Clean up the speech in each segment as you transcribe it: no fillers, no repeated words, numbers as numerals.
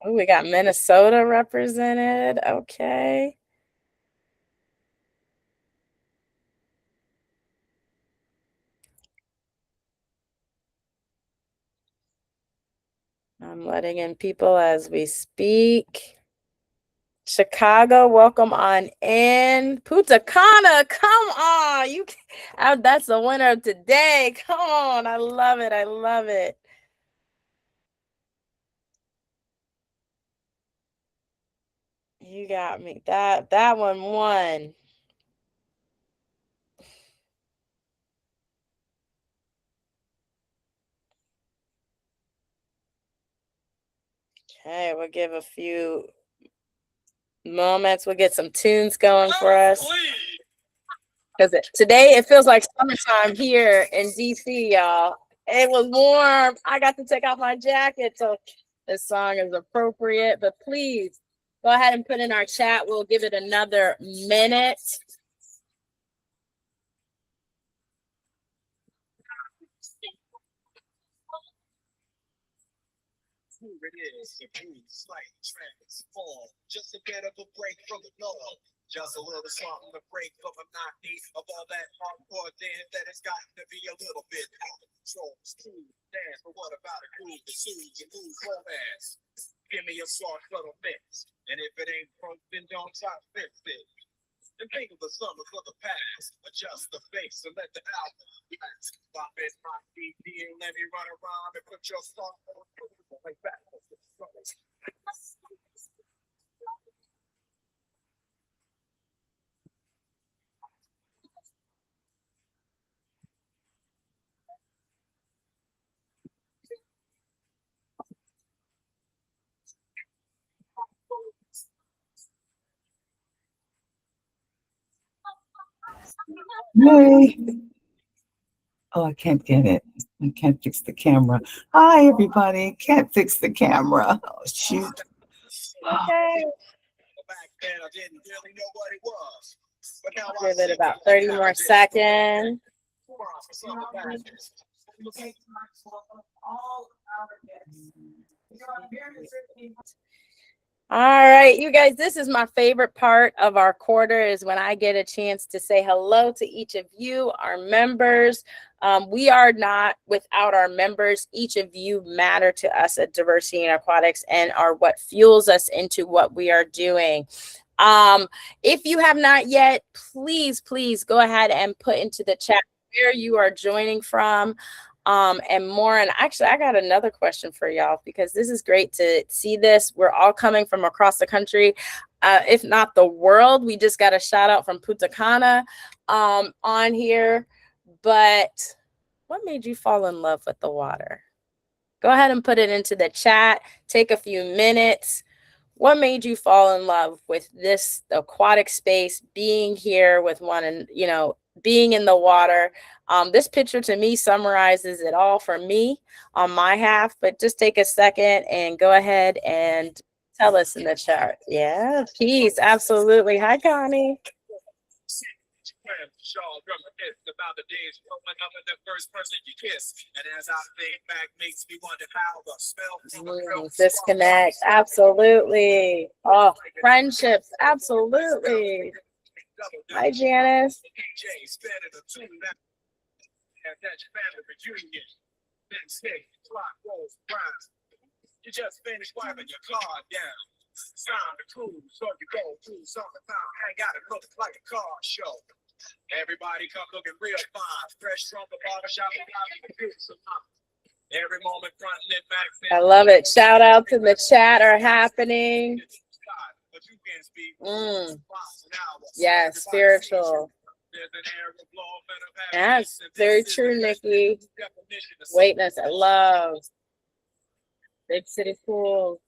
Oh, we got Minnesota represented. Okay. I'm letting in people as we speak. Chicago, welcome on in. Punta Cana, come on. That's the winner of today. Come on. I love it. I love it. You got me. That one won. Okay, we'll give a few moments. We'll get some tunes going for us. Because today it feels like summertime here in DC, y'all. It was warm. I got to take off my jacket, so this song is appropriate. But please go ahead and put in our chat. We'll give it another minute. Here it is, the blue slight transform. Just a bit of a break from the norm. Just a little something to break the monotony of all that hardcore dance that has gotten to be a little bit out of control. Smooth dance, but what about a groove that soothes your mood romance? Give me a soft little mix, and if it ain't broke, then don't try to fix it. And think of the summer for the past. Adjust the face and let the album blast. Stop it, my CD, and let me run around and put your song on like that. Yay. Oh, I can't get it. I can't fix the camera. Hi, everybody. Can't fix the camera. Oh, shoot. Okay. Give it about 30 more seconds. All right, you guys, this is my favorite part of our quarter is when I get a chance to say hello to each of you, our members. We are not without our members. Each of you matter to us at Diversity in Aquatics and are what fuels us into what we are doing. If you have not yet, please go ahead and put into the chat where you are joining from. And more. And actually, I got another question for y'all because this is great to see this. We're all coming from across the country, if not the world. We just got a shout out from Punta Cana on here. But what made you fall in love with the water? Go ahead and put it into the chat. Take a few minutes. What made you fall in love with this aquatic space, being here with one and, being in the water? This picture to me summarizes it all for me on my half, but just take a second and go ahead and tell us in the chat. Yeah, peace. Absolutely. Hi, Connie. About the days growing up in the first person you kiss, and as I think back, makes me wonder how the spell disconnect. Absolutely. Oh, friendships. Absolutely. Hi, Janice. You just finished wiping your car down. It's time to cruise, so you go through summertime. Hang out and look like a car show. Everybody come looking real fine. Fresh from the barbershop. Every moment fronting it back. I love it. Shout out to the chat are happening. Yes, spiritual. Yes, very true, Nikki. Weightness, I love. Big city pool.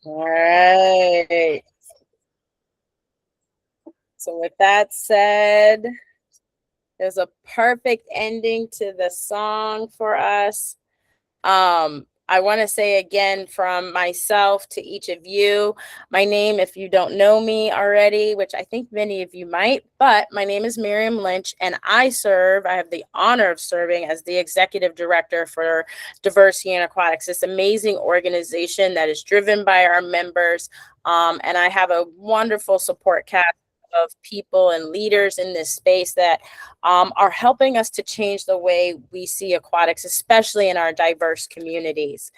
All right. So with that said, there's a perfect ending to the song for us. I want to say again from myself to each of you, my name, if you don't know me already, which I think many of you might, but my name is Miriam Lynch, and I have the honor of serving as the executive director for Diversity in Aquatics, this amazing organization that is driven by our members. And I have a wonderful support cast of people and leaders in this space that are helping us to change the way we see aquatics, especially in our diverse communities.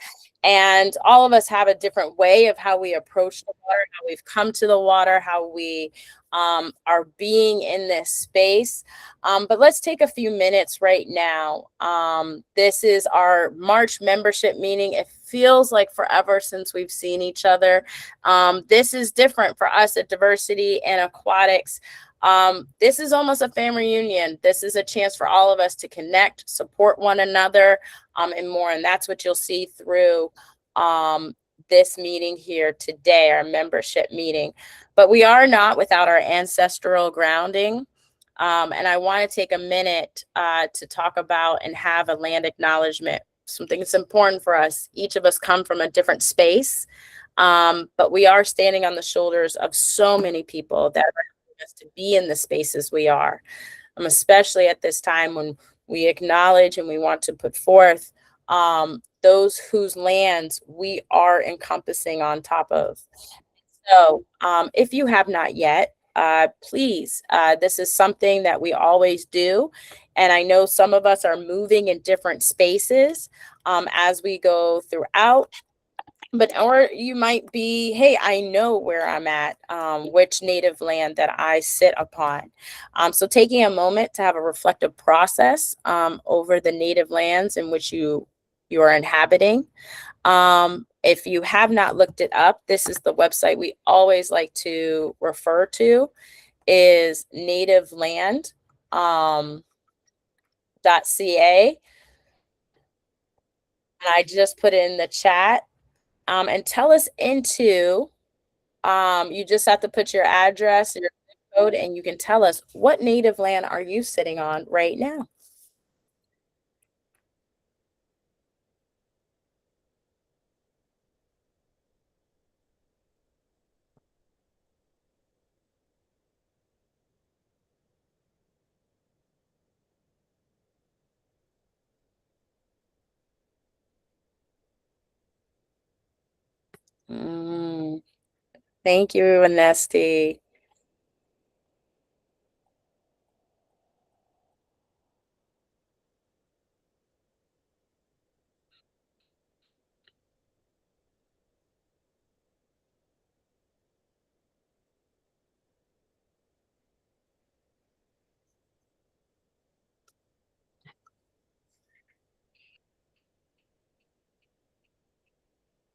And all of us have a different way of how we approach the water, how we've come to the water, how we are being in this space. But let's take a few minutes right now. This is our March membership meeting. It feels like forever since we've seen each other. This is different for us at Diversity and Aquatics. This is almost a family reunion. This is a chance for all of us to connect, support one another, and more. And that's what you'll see through this meeting here today, our membership meeting. But we are not without our ancestral grounding. And I want to take a minute to talk about and have a land acknowledgement, something that's important for us. Each of us come from a different space, but we are standing on the shoulders of so many people that are helping us to be in the spaces we are, especially at this time when we acknowledge and we want to put forth those whose lands we are encompassing on top of. So if you have not yet, please, this is something that we always do. And I know some of us are moving in different spaces as we go throughout. But, or you might be, hey, I know where I'm at, which native land that I sit upon. So taking a moment to have a reflective process over the native lands in which you are inhabiting. If you have not looked it up, this is the website we always like to refer to, is nativeland.ca. And I just put it in the chat. And tell us into, you just have to put your address, your zip code, and you can tell us what native land are you sitting on right now. Thank you, Anesti.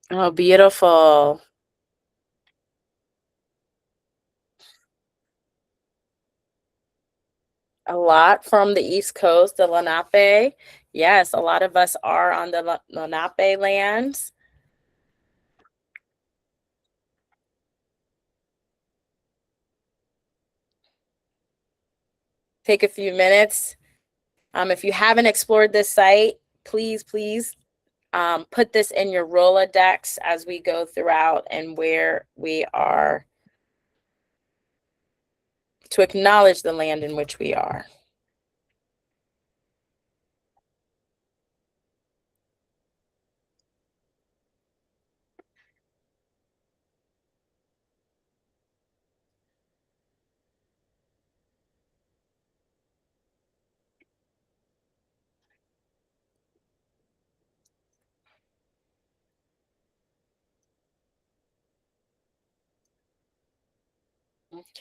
Oh, beautiful. A lot from the East Coast, the Lenape. Yes, a lot of us are on the Lenape lands. Take a few minutes. If you haven't explored this site, please put this in your Rolodex as we go throughout and where we are, to acknowledge the land in which we are.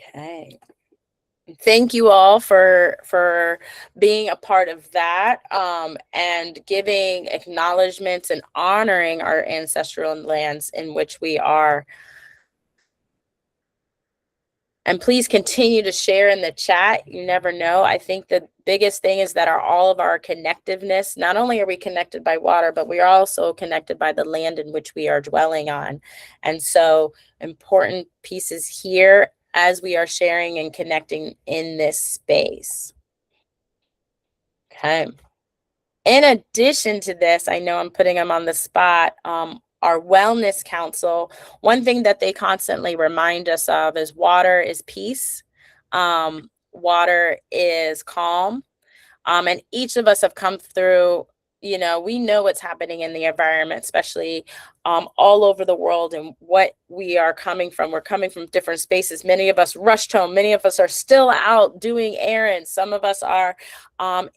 Okay. Thank you all for being a part of that, and giving acknowledgments and honoring our ancestral lands in which we are. And please continue to share in the chat. You never know. I think the biggest thing is that all of our connectiveness, not only are we connected by water, but we are also connected by the land in which we are dwelling on. And so important pieces here as we are sharing and connecting in this space. Okay. In addition to this, I know I'm putting them on the spot. Our wellness council, one thing that they constantly remind us of is water is peace. Water is calm. And each of us have come through, we know what's happening in the environment, especially all over the world and what we are coming from. We're coming from different spaces. Many of us rushed home. Many of us are still out doing errands. Some of us are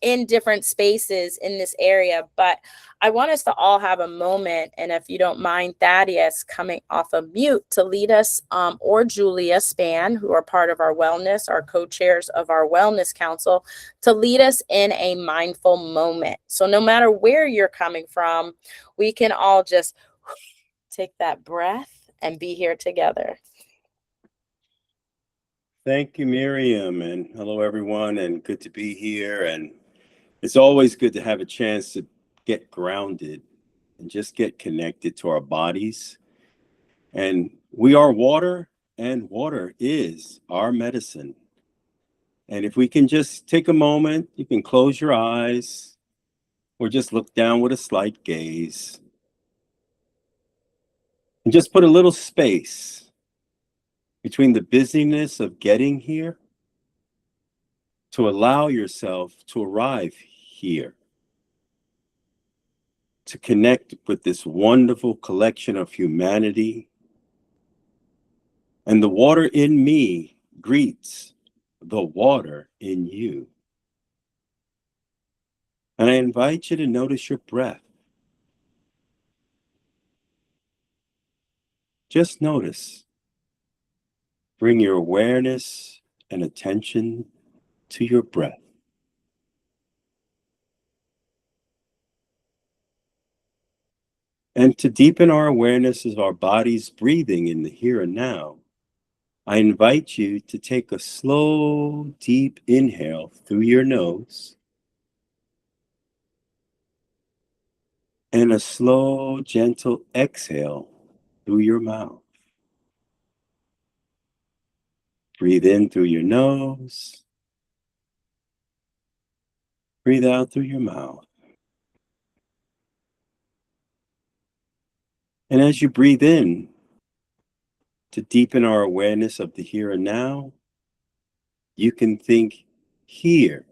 in different spaces in this area. But I want us to all have a moment. And if you don't mind, Thaddeus coming off of mute to lead us, or Julia Span, who are part of our wellness, our co-chairs of our wellness council, to lead us in a mindful moment. So no matter where you're coming from, we can all just take that breath and be here together. Thank you, Miriam, and hello, everyone, and good to be here. And it's always good to have a chance to get grounded and just get connected to our bodies. And we are water, and water is our medicine. And if we can just take a moment, you can close your eyes or just look down with a slight gaze and just put a little space between the busyness of getting here to allow yourself to arrive here, to connect with this wonderful collection of humanity. And the water in me greets the water in you. And I invite you to notice your breath. Just notice. Bring your awareness and attention to your breath. And to deepen our awareness of our body's breathing in the here and now, I invite you to take a slow, deep inhale through your nose and a slow, gentle exhale through your mouth. Breathe in through your nose. Breathe out through your mouth. And as you breathe in, to deepen our awareness of the here and now, you can think here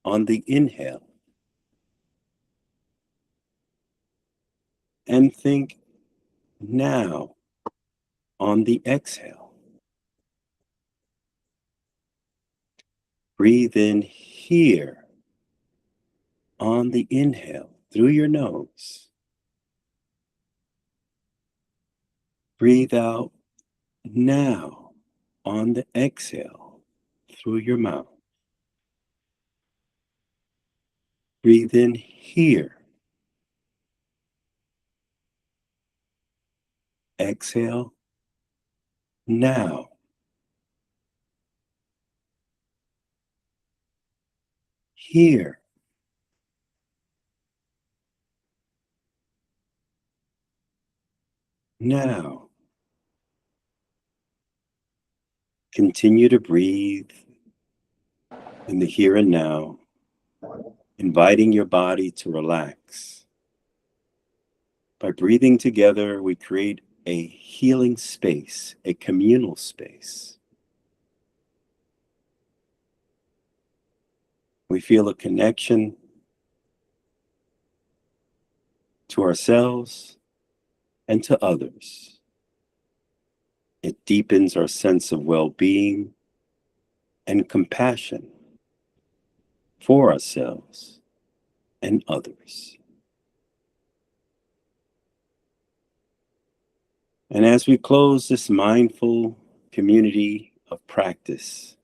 on the inhale and think now on the exhale. Breathe in here on the inhale through your nose. Breathe out now on the exhale through your mouth. Breathe in here. Exhale now. Here. Now. Continue to breathe in the here and now, inviting your body to relax. By breathing together, we create a healing space, a communal space. We feel a connection to ourselves and to others. It deepens our sense of well-being and compassion for ourselves and others. And as we close this mindful community of practice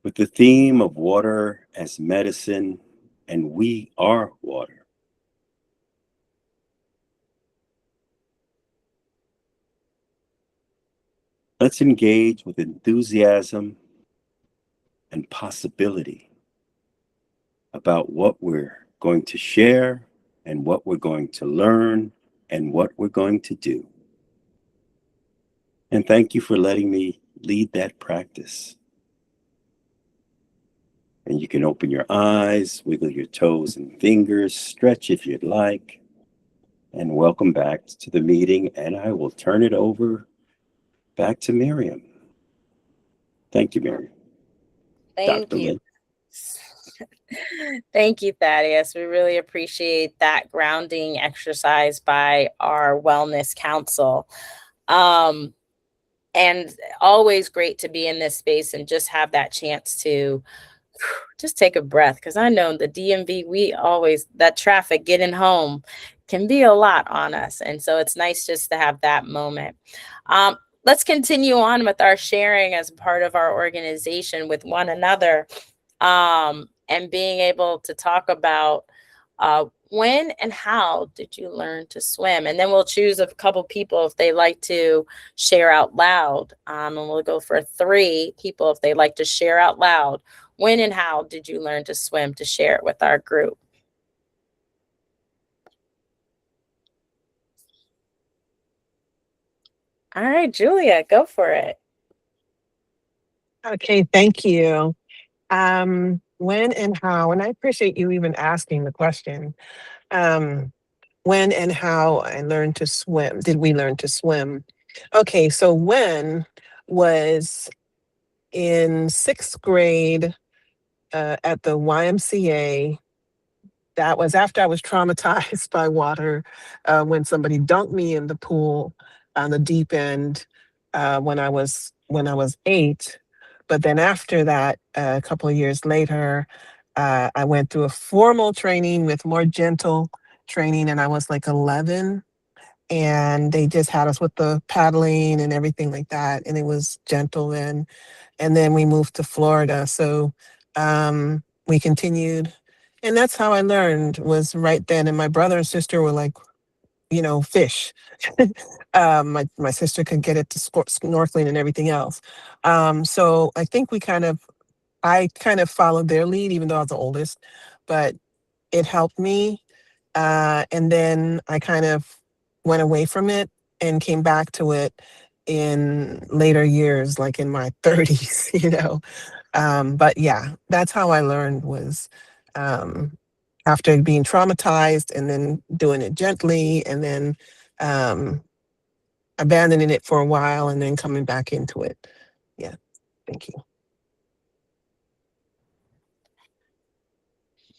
with the theme of water as medicine, and we are water, Let's engage with enthusiasm and possibility about what we're going to share and what we're going to learn and what we're going to do. And thank you for letting me lead that practice. And you can open your eyes, wiggle your toes and fingers, stretch if you'd like. And welcome back to the meeting. And I will turn it over back to Miriam. Thank you, Miriam. Thank Dr. you. Lynn. Thank you, Thaddeus. We really appreciate that grounding exercise by our wellness council. And always great to be in this space and just have that chance to just take a breath. Because I know the DMV, that traffic getting home can be a lot on us. And so it's nice just to have that moment. Let's continue on with our sharing as part of our organization with one another, and being able to talk about when and how did you learn to swim? And then we'll choose a couple people if they like to share out loud. And we'll go for 3 people if they like to share out loud. When and how did you learn to swim, to share it with our group? All right, Julia, go for it. Okay, thank you. When and how, and I appreciate you even asking the question. When and how I learned to swim. Did we learn to swim? Okay, so when was in 6th grade at the YMCA. That was after I was traumatized by water when somebody dunked me in the pool on the deep end when I was 8. But then after that, a couple of years later, I went through a formal training with more gentle training, and I was like 11. And they just had us with the paddling and everything like that, and it was gentle then. And then we moved to Florida, so we continued, and that's how I learned, was right then. And my brother and sister were like, fish. My sister could get it to snorkeling and everything else. So I think I kind of followed their lead, even though I was the oldest, but it helped me. And then I kind of went away from it and came back to it in later years, like in my 30s, But yeah, that's how I learned, was after being traumatized and then doing it gently, and then abandoning it for a while and then coming back into it. Yeah, thank you.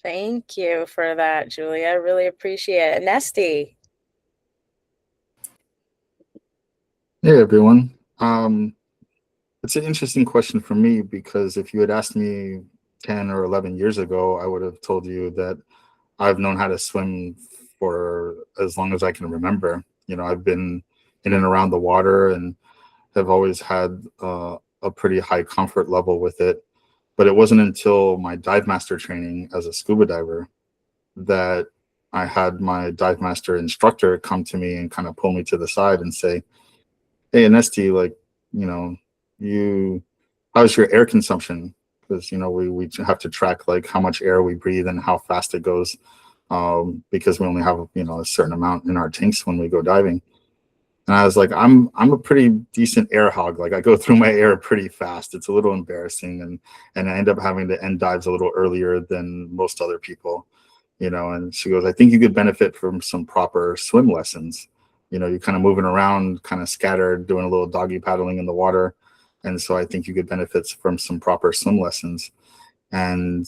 Thank you for that, Julia. I really appreciate it. Nesty. Hey everyone. It's an interesting question for me, because if you had asked me 10 or 11 years ago, I would have told you that I've known how to swim for as long as I can remember. I've been in and around the water and have always had a pretty high comfort level with it. But it wasn't until my dive master training as a scuba diver that I had my dive master instructor come to me and kind of pull me to the side and say, "Hey, Anesti, how's your air consumption?" Because we have to track like how much air we breathe and how fast it goes, because we only have a certain amount in our tanks when we go diving. And I was like, I'm a pretty decent air hog. Like, I go through my air pretty fast. It's a little embarrassing, and I end up having to end dives a little earlier than most other people. And she goes, "I think you could benefit from some proper swim lessons. You're kind of moving around, kind of scattered, doing a little doggy paddling in the water. And so I think you could benefit from some proper swim lessons." And,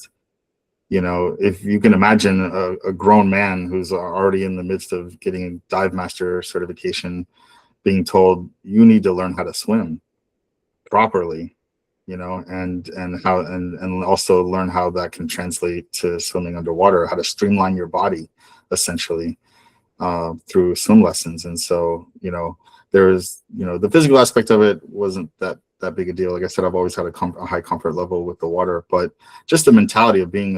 if you can imagine a grown man who's already in the midst of getting a dive master certification being told, "You need to learn how to swim properly," and how, and also learn how that can translate to swimming underwater, how to streamline your body essentially through swim lessons. And so, there's, the physical aspect of it wasn't that big a deal. Like I said, I've always had a high comfort level with the water, but just the mentality of being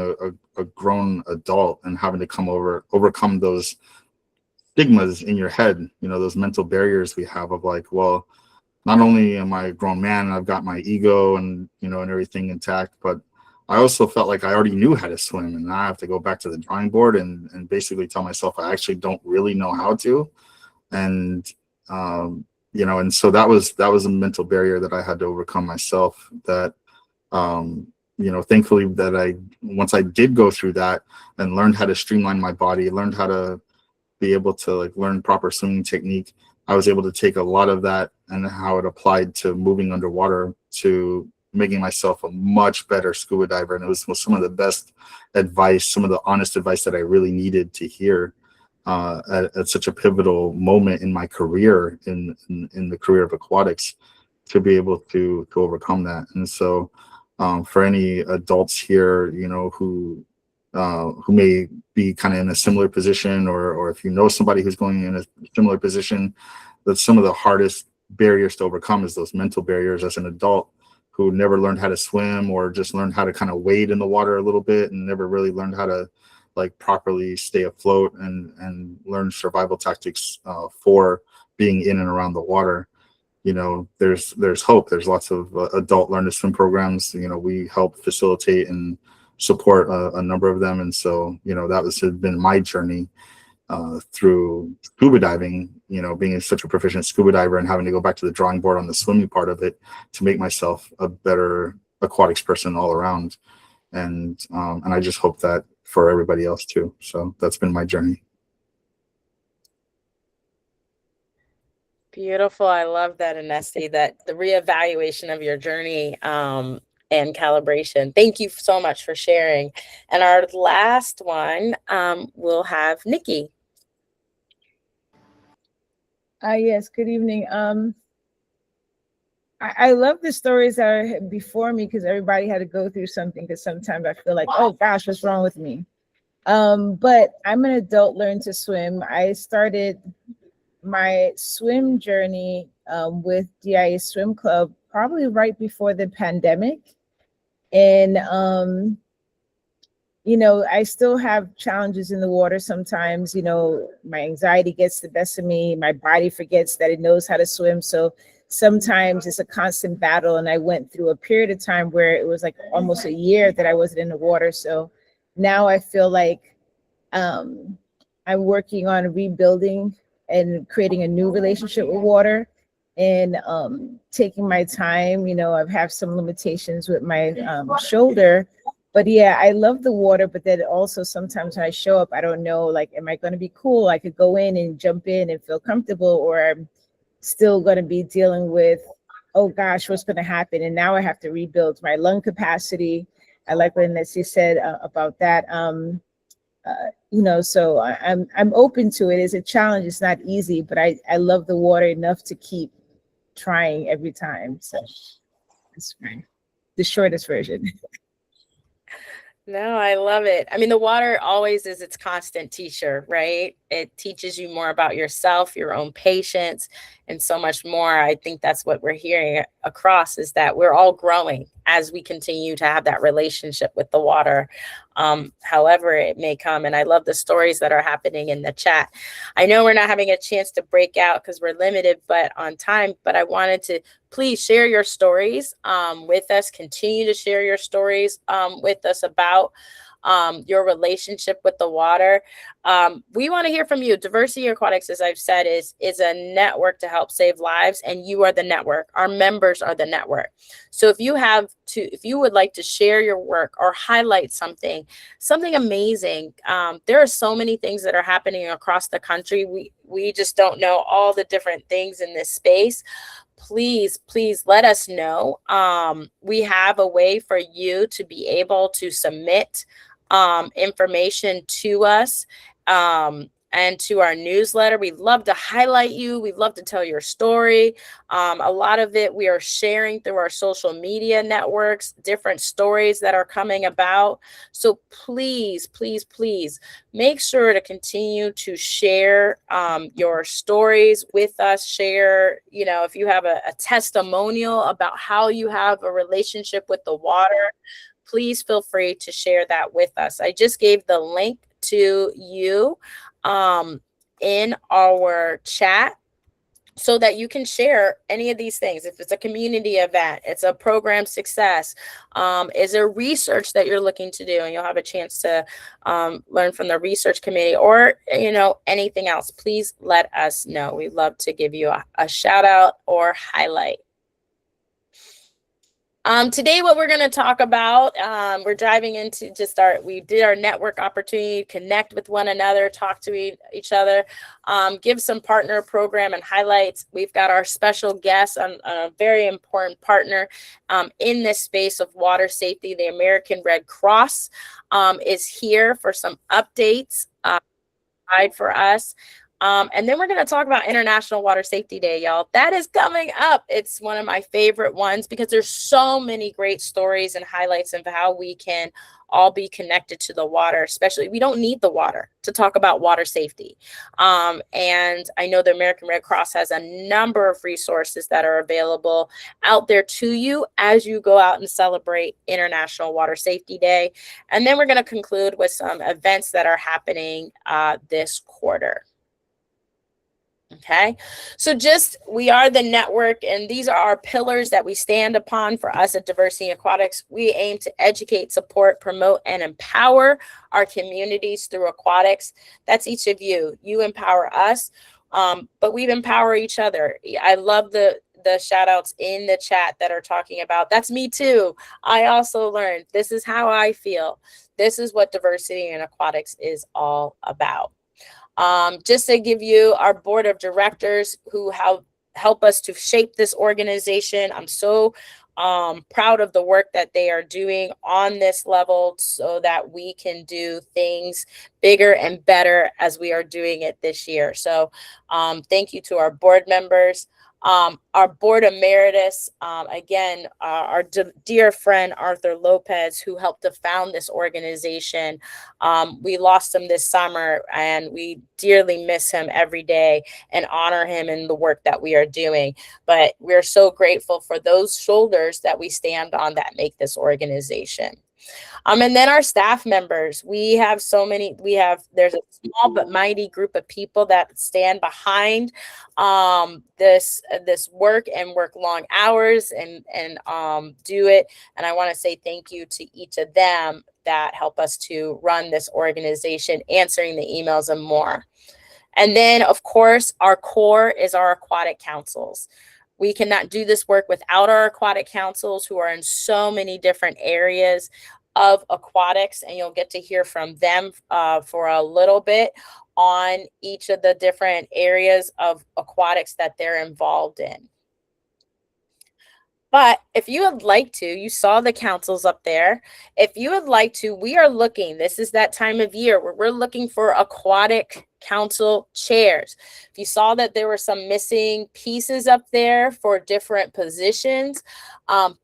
a grown adult and having to overcome those stigmas in your head, those mental barriers we have of like, well, not only am I a grown man and I've got my ego and, you know, and everything intact, but I also felt like I already knew how to swim, and now I have to go back to the drawing board and basically tell myself I actually don't really know how to. And, you know, and so that was a mental barrier that I had to overcome myself, that, you know, thankfully that once I did go through that and learned how to streamline my body, learned how to be able to like learn proper swimming technique, I was able to take a lot of that and how it applied to moving underwater to making myself a much better scuba diver. And it was some of the best advice, some of the honest advice that I really needed to hear at such a pivotal moment in my career, in the career of aquatics, to be able to overcome that. And so for any adults here, you know, who may be kind of in a similar position, or if you know somebody who's going in a similar position, that some of the hardest barriers to overcome is those mental barriers as an adult who never learned how to swim, or just learned how to kind of wade in the water a little bit and never really learned how to like properly stay afloat and learn survival tactics for being in and around the water. You know, there's hope. There's lots of adult learn to swim programs. You know, we help facilitate and support a number of them. And so, you know, that has been my journey through scuba diving, you know, being such a proficient scuba diver and having to go back to the drawing board on the swimming part of it to make myself a better aquatics person all around. And I just hope that for everybody else too. So that's been my journey. Beautiful. I love that, Anesti, that the reevaluation of your journey and calibration. Thank you so much for sharing. And our last one, we'll have Nikki. Yes, good evening. I love the stories that are before me, because everybody had to go through something, because sometimes I feel like, oh gosh, what's wrong with me? But I'm an adult learn to swim. I started my swim journey with DIA Swim Club probably right before the pandemic. And you know, I still have challenges in the water sometimes. You know, my anxiety gets the best of me. My body forgets that it knows how to swim. So sometimes it's a constant battle. And I went through a period of time where it was like almost a year that I wasn't in the water. So now I feel like I'm working on rebuilding and creating a new relationship with water, and taking my time. You know, I have some limitations with my shoulder. But yeah, I love the water, but then also sometimes when I show up, I don't know, like, am I going to be cool? I could go in and jump in and feel comfortable, or I'm still going to be dealing with, oh gosh, what's going to happen? And now I have to rebuild my lung capacity. I like what Nancy said about that. You know, so I'm open to it. It's a challenge. It's not easy, but I love the water enough to keep trying every time. So that's fine. The shortest version. No, I love it. I mean, the water always is its constant teacher, right? It teaches you more about yourself, your own patience, and so much more. I think that's what we're hearing across, is that we're all growing as we continue to have that relationship with the water, however it may come. And I love the stories that are happening in the chat. I know we're not having a chance to break out because we're limited on time, but I wanted to please share your stories with us. Continue to share your stories with us about your relationship with the water. We want to hear from you. Diversity Aquatics, as I've said, is a network to help save lives, and you are the network. Our members are the network. So if you would like to share your work or highlight something amazing, there are so many things that are happening across the country. We just don't know all the different things in this space. Please let us know. We have a way for you to be able to submit information to us and to our newsletter. We'd love to highlight you. We'd love to tell your story. A lot of it we are sharing through our social media networks, different stories that are coming about. So please make sure to continue to share your stories with us. Share, you know, if you have a testimonial about how you have a relationship with the water, please feel free to share that with us. I just gave the link to you in our chat. so that you can share any of these things. If it's a community event, it's a program success, is there research that you're looking to do, and you'll have a chance to learn from the research committee, or anything else, please let us know. We'd love to give you a shout out or highlight. Today, what we're going to talk about, we're diving into we did our network opportunity, connect with one another, talk to each other, give some partner program and highlights. We've got our special guest, a very important partner in this space of water safety. The American Red Cross is here for some updates for us. And then we're going to talk about International Water Safety Day, y'all. That is coming up. It's one of my favorite ones because there's so many great stories and highlights of how we can all be connected to the water, especially we don't need the water to talk about water safety. And I know the American Red Cross has a number of resources that are available out there to you as you go out and celebrate International Water Safety Day. And then we're going to conclude with some events that are happening this quarter. Okay, so we are the network, and these are our pillars that we stand upon for us at Diversity Aquatics. We aim to educate, support, promote, and empower our communities through aquatics. That's each of you. You empower us, but we empower each other. I love the shout outs in the chat that are talking about, that's me too. I also learned, this is how I feel. This is what diversity in aquatics is all about. Just to give you our board of directors who help us to shape this organization. I'm so proud of the work that they are doing on this level so that we can do things bigger and better as we are doing it this year. So thank you to our board members. Our board emeritus, again, our dear friend Arthur Lopez, who helped to found this organization. We lost him this summer, and we dearly miss him every day and honor him in the work that we are doing. But we're so grateful for those shoulders that we stand on that make this organization. And then our staff members, there's a small but mighty group of people that stand behind this work and work long hours and do it. And I want to say thank you to each of them that help us to run this organization, answering the emails and more. And then, of course, our core is our aquatic councils. We cannot do this work without our aquatic councils, who are in so many different areas of aquatics, and you'll get to hear from them for a little bit on each of the different areas of aquatics that they're involved in. But if you would like to, you saw the councils up there. If you would like to, we are looking, this is that time of year where we're looking for aquatic council chairs. If you saw that there were some missing pieces up there for different positions,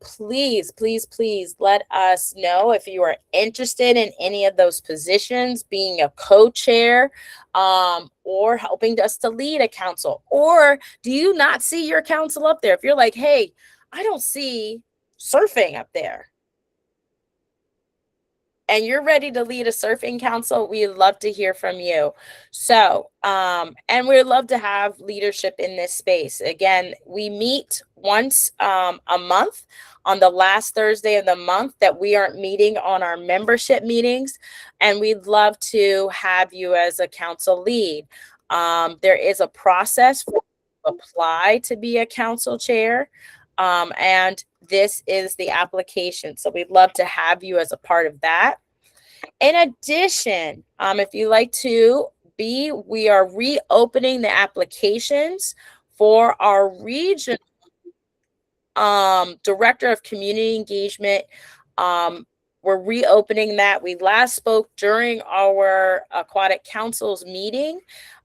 please, please, please let us know if you are interested in any of those positions, being a co-chair, or helping us to lead a council. Or do you not see your council up there? If you're like, hey, I don't see surfing up there, and you're ready to lead a surfing council, we'd love to hear from you. So, and we'd love to have leadership in this space. Again, we meet once a month on the last Thursday of the month that we aren't meeting on our membership meetings, and we'd love to have you as a council lead. There is a process for you to apply to be a council chair. And this is the application. So we'd love to have you as a part of that. In addition, if you like to we are reopening the applications for our regional director of community engagement. We're reopening that. We last spoke during our aquatic councils meeting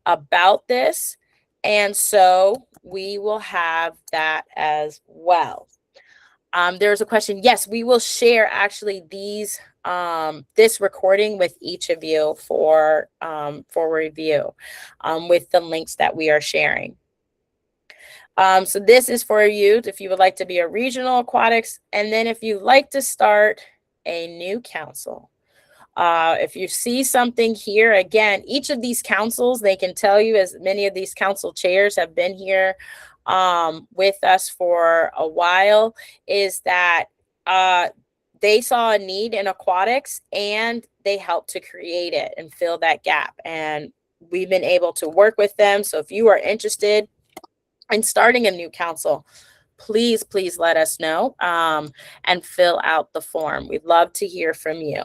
about this. And so we will have that as well. There's a question. Yes, we will share actually this recording with each of you for review with the links that we are sharing. So this is for you if you would like to be a regional aquatics, and then if you'd like to start a new council. If you see something here, again, each of these councils, they can tell you, as many of these council chairs have been here with us for a while, is that they saw a need in aquatics and they helped to create it and fill that gap. And we've been able to work with them. So if you are interested in starting a new council, please, please let us know and fill out the form. We'd love to hear from you.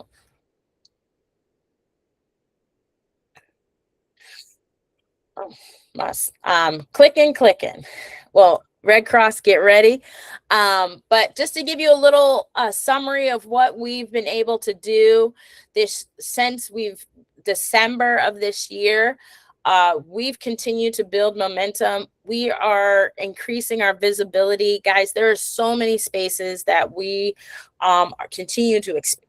Oh, must clicking. Well, Red Cross, get ready. But just to give you a little summary of what we've been able to do since December of this year, we've continued to build momentum. We are increasing our visibility. Guys, there are so many spaces that we are continue to expand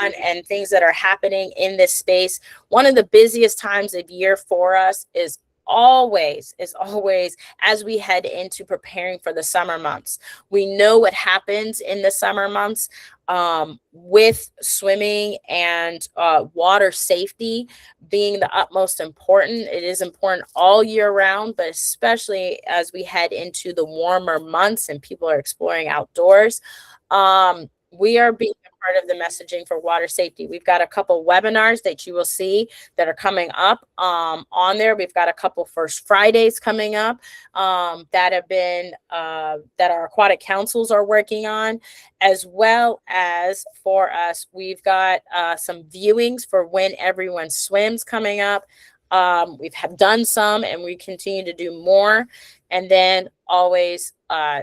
on and things that are happening in this space. One of the busiest times of year for us is always as we head into preparing for the summer months. We know what happens in the summer months with swimming and water safety being the utmost important. It is important all year round, but especially as we head into the warmer months and people are exploring outdoors. We are being a part of the messaging for water safety. We've got a couple webinars that you will see that are coming up on there. We've got a couple First Fridays coming up that have been that our aquatic councils are working on, as well as for us, we've got some viewings for When Everyone Swims coming up. We've done some and we continue to do more. And then always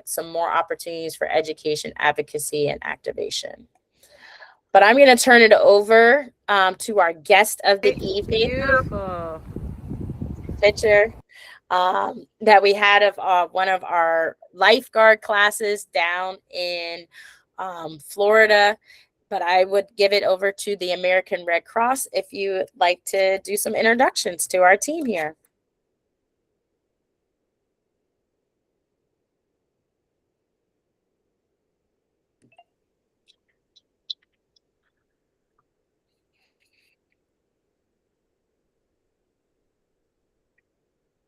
some more opportunities for education, advocacy, and activation. But I'm going to turn it over to our guest of the evening. Beautiful picture that we had of one of our lifeguard classes down in Florida. But I would give it over to the American Red Cross if you would like to do some introductions to our team here.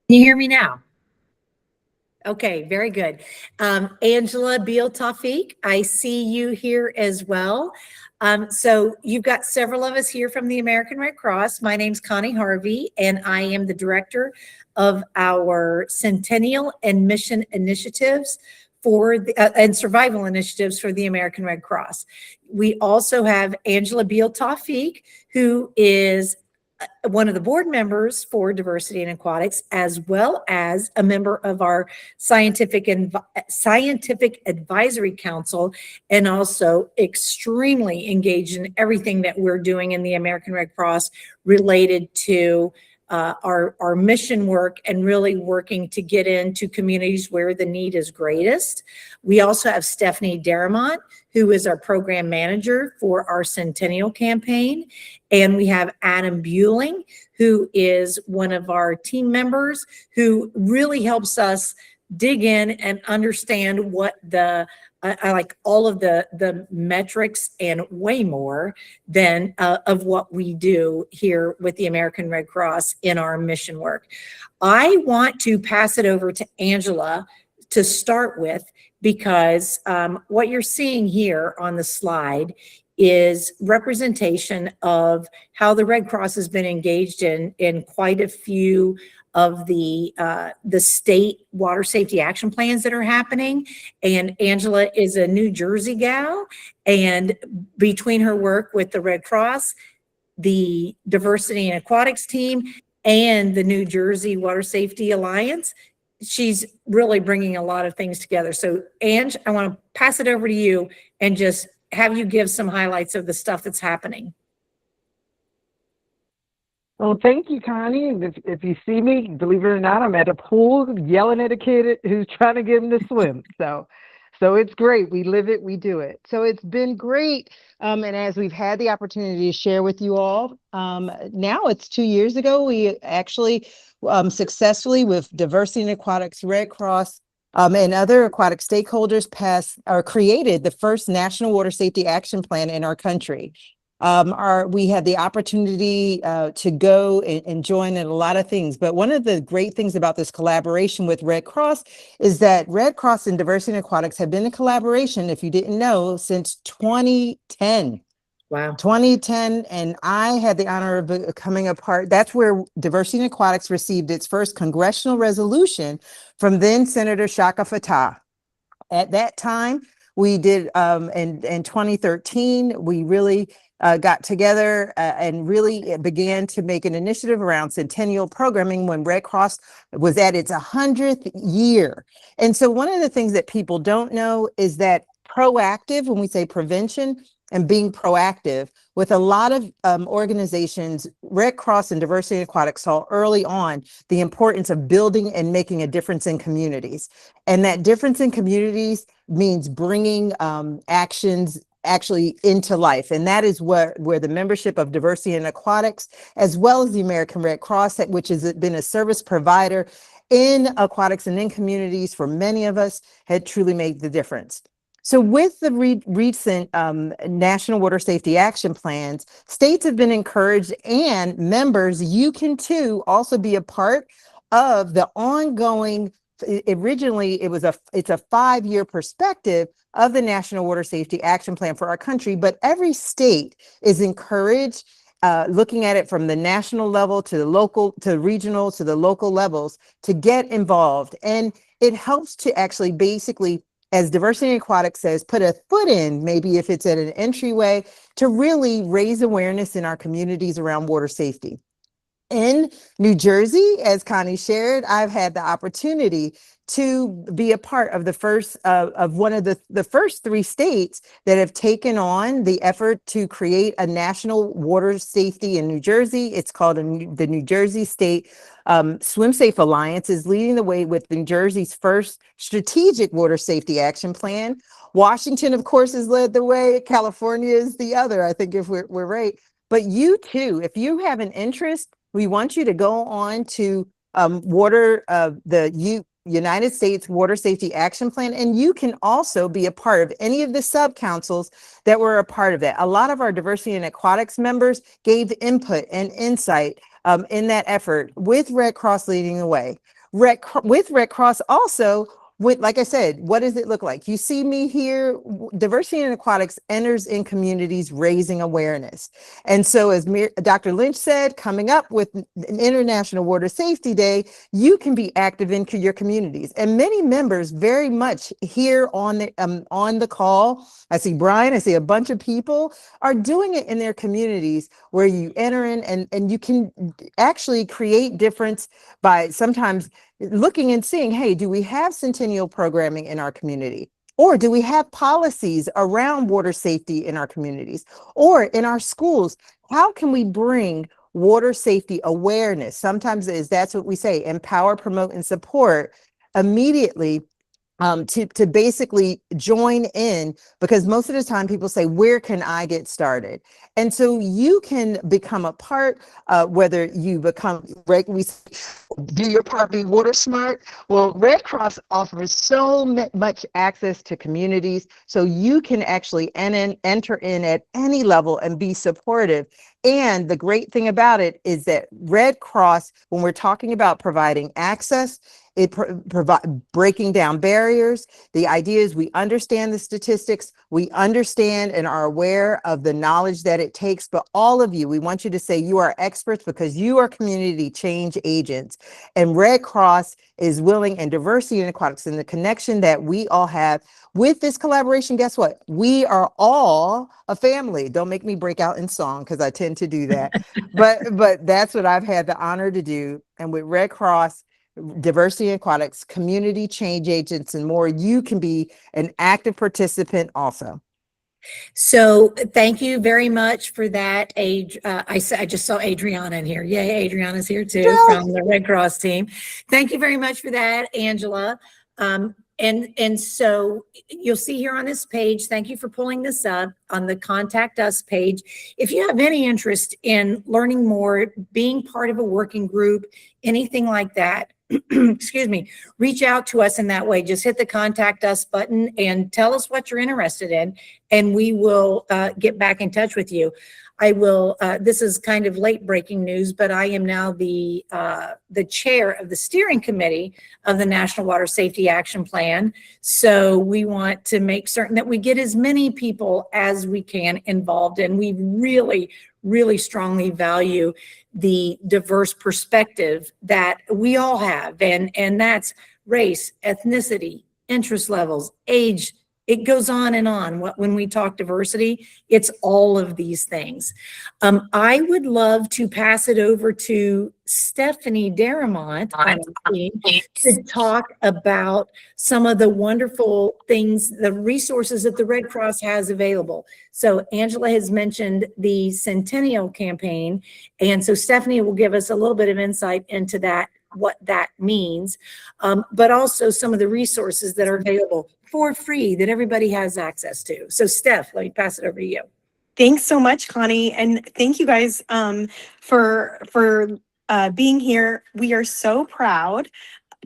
Can you hear me now? Okay, very good. Angela Beal Tawfiq, I see you here as well. So you've got several of us here from the American Red Cross. My name's Connie Harvey, and I am the director of our Centennial and Mission Initiatives and Survival Initiatives for the American Red Cross. We also have Angela Beal Tawfiq, who is one of the board members for Diversity in Aquatics, as well as a member of our Scientific Advisory Council, and also extremely engaged in everything that we're doing in the American Red Cross related to our mission work and really working to get into communities where the need is greatest. We also have Stephanie Daramont, who is our program manager for our Centennial campaign. And we have Adam Bueling, who is one of our team members who really helps us dig in and understand what I like all of the metrics and way more than of what we do here with the American Red Cross in our mission work. I want to pass it over to Angela to start with, because what you're seeing here on the slide is representation of how the Red Cross has been engaged in quite a few of the state water safety action plans that are happening. And Angela is a New Jersey gal, and between her work with the Red Cross, the Diversity and Aquatics team, and the New Jersey Water Safety Alliance, she's really bringing a lot of things together. So Ange, I want to pass it over to you and just have you give some highlights of the stuff that's happening. Well, thank you, Connie. If you see me, believe it or not, I'm at a pool yelling at a kid who's trying to get him to swim. So it's great. We live it, we do it. So it's been great. And as we've had the opportunity to share with you all, now it's 2 years ago, we actually successfully, with Diversity in Aquatics, Red Cross, and other aquatic stakeholders, created the first National Water Safety Action Plan in our country. We had the opportunity to go and join in a lot of things. But one of the great things about this collaboration with Red Cross is that Red Cross and Diversity in Aquatics have been in collaboration, if you didn't know, since 2010. Wow. 2010, and I had the honor of becoming a part. That's where Diversity in Aquatics received its first congressional resolution from then Senator Shaka Fattah. At that time, we did, in 2013, we really got together and really began to make an initiative around centennial programming when Red Cross was at its 100th year. And so one of the things that people don't know is that proactive, when we say prevention, and being proactive with a lot of organizations, Red Cross and Diversity in Aquatics saw early on the importance of building and making a difference in communities. And that difference in communities means bringing actions actually into life. And that is where the membership of Diversity in Aquatics, as well as the American Red Cross, which has been a service provider in aquatics and in communities for many of us, had truly made the difference. So with the recent National Water Safety Action Plans, states have been encouraged, and members, you can too also be a part of the ongoing, originally it's a 5-year perspective of the National Water Safety Action Plan for our country, but every state is encouraged, looking at it from the national level to the local, to regional, to the local levels, to get involved. And it helps to actually basically, as Diversity in Aquatics says, put a foot in, maybe if it's at an entryway, to really raise awareness in our communities around water safety. In New Jersey, as Connie shared, I've had the opportunity to be a part of the first of one of the first 3 states that have taken on the effort to create a national water safety in New Jersey. It's called the New Jersey State Swim Safe Alliance is leading the way with New Jersey's first strategic water safety action plan. Washington, of course, has led the way. California is the other, I think, if we're right. But you too, if you have an interest, we want you to go on to the United States Water Safety Action Plan, and you can also be a part of any of the sub-councils that were a part of that. A lot of our Diversity in Aquatics members gave input and insight in that effort, with Red Cross leading the way. With Red Cross also, like I said, what does it look like? You see me here, Diversity in Aquatics enters in communities raising awareness. And so as Dr. Lynch said, coming up with an International Water Safety Day, you can be active in your communities. And many members very much here on the call, I see Brian, I see a bunch of people are doing it in their communities where you enter in and you can actually create difference by sometimes looking and seeing, hey, do we have centennial programming in our community? Or do we have policies around water safety in our communities or in our schools? How can we bring water safety awareness? Sometimes that's what we say, empower, promote, and support immediately to basically join in, because most of the time people say, where can I get started? And so you can become a part, whether you become, we do your part, be water smart. Well, Red Cross offers so much access to communities, so you can actually enter in at any level and be supportive. And the great thing about it is that Red Cross, when we're talking about providing access, it breaking down barriers. The idea is we understand the statistics, we understand and are aware of the knowledge that it takes, but all of you, we want you to say you are experts because you are community change agents. And Red Cross is willing, and Diversity in Aquatics and the connection that we all have with this collaboration, guess what? We are all a family. Don't make me break out in song because I tend to do that. but that's what I've had the honor to do. And with Red Cross, Diversity in Aquatics, community change agents, and more, you can be an active participant also. So thank you very much for that. I just saw Adriana in here. Yay, Adriana's here too from the Red Cross team. Thank you very much for that, Angela. And so you'll see here on this page, thank you for pulling this up on the Contact Us page. If you have any interest in learning more, being part of a working group, anything like that, excuse me, reach out to us in that way. Just hit the Contact Us button and tell us what you're interested in, and we will get back in touch with you. this is kind of late breaking news, but I am now the chair of the steering committee of the National Water Safety Action Plan. So we want to make certain that we get as many people as we can involved, and we really, really strongly value the diverse perspective that we all have, and that's race, ethnicity, interest levels, age. It goes on and on. When we talk diversity, it's all of these things. I would love to pass it over to Stephanie Daramont on the team to talk about some of the wonderful things, the resources that the Red Cross has available. So Angela has mentioned the Centennial campaign, and so Stephanie will give us a little bit of insight into that, what that means, but also some of the resources that are available for free that everybody has access to. So Steph, let me pass it over to you. Thanks so much, Connie. And thank you guys for being here. We are so proud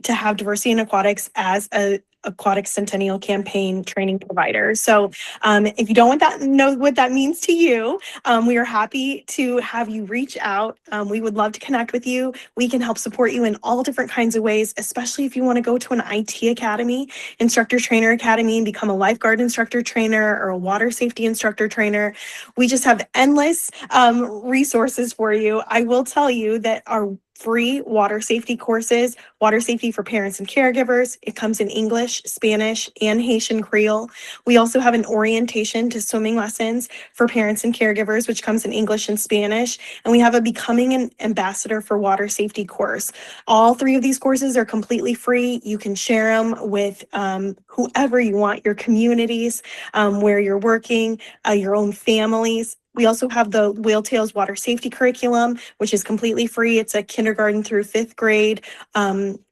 to have Diversity in Aquatics as a Aquatic Centennial Campaign training provider. So if you don't know what that means to you, we are happy to have you reach out. We would love to connect with you. We can help support you in all different kinds of ways, especially if you want to go to an IT academy, instructor trainer academy, and become a lifeguard instructor trainer or a water safety instructor trainer. We just have endless resources for you. I will tell you that our free water safety courses, water safety for parents and caregivers. It comes in English, Spanish, and Haitian Creole. We also have an orientation to swimming lessons for parents and caregivers, which comes in English and Spanish. And we have a Becoming an Ambassador for Water Safety course. All three of these courses are completely free. You can share them with whoever you want, your communities, where you're working, your own families. We also have the Whale Tails Water Safety Curriculum, which is completely free. It's a kindergarten through 5th grade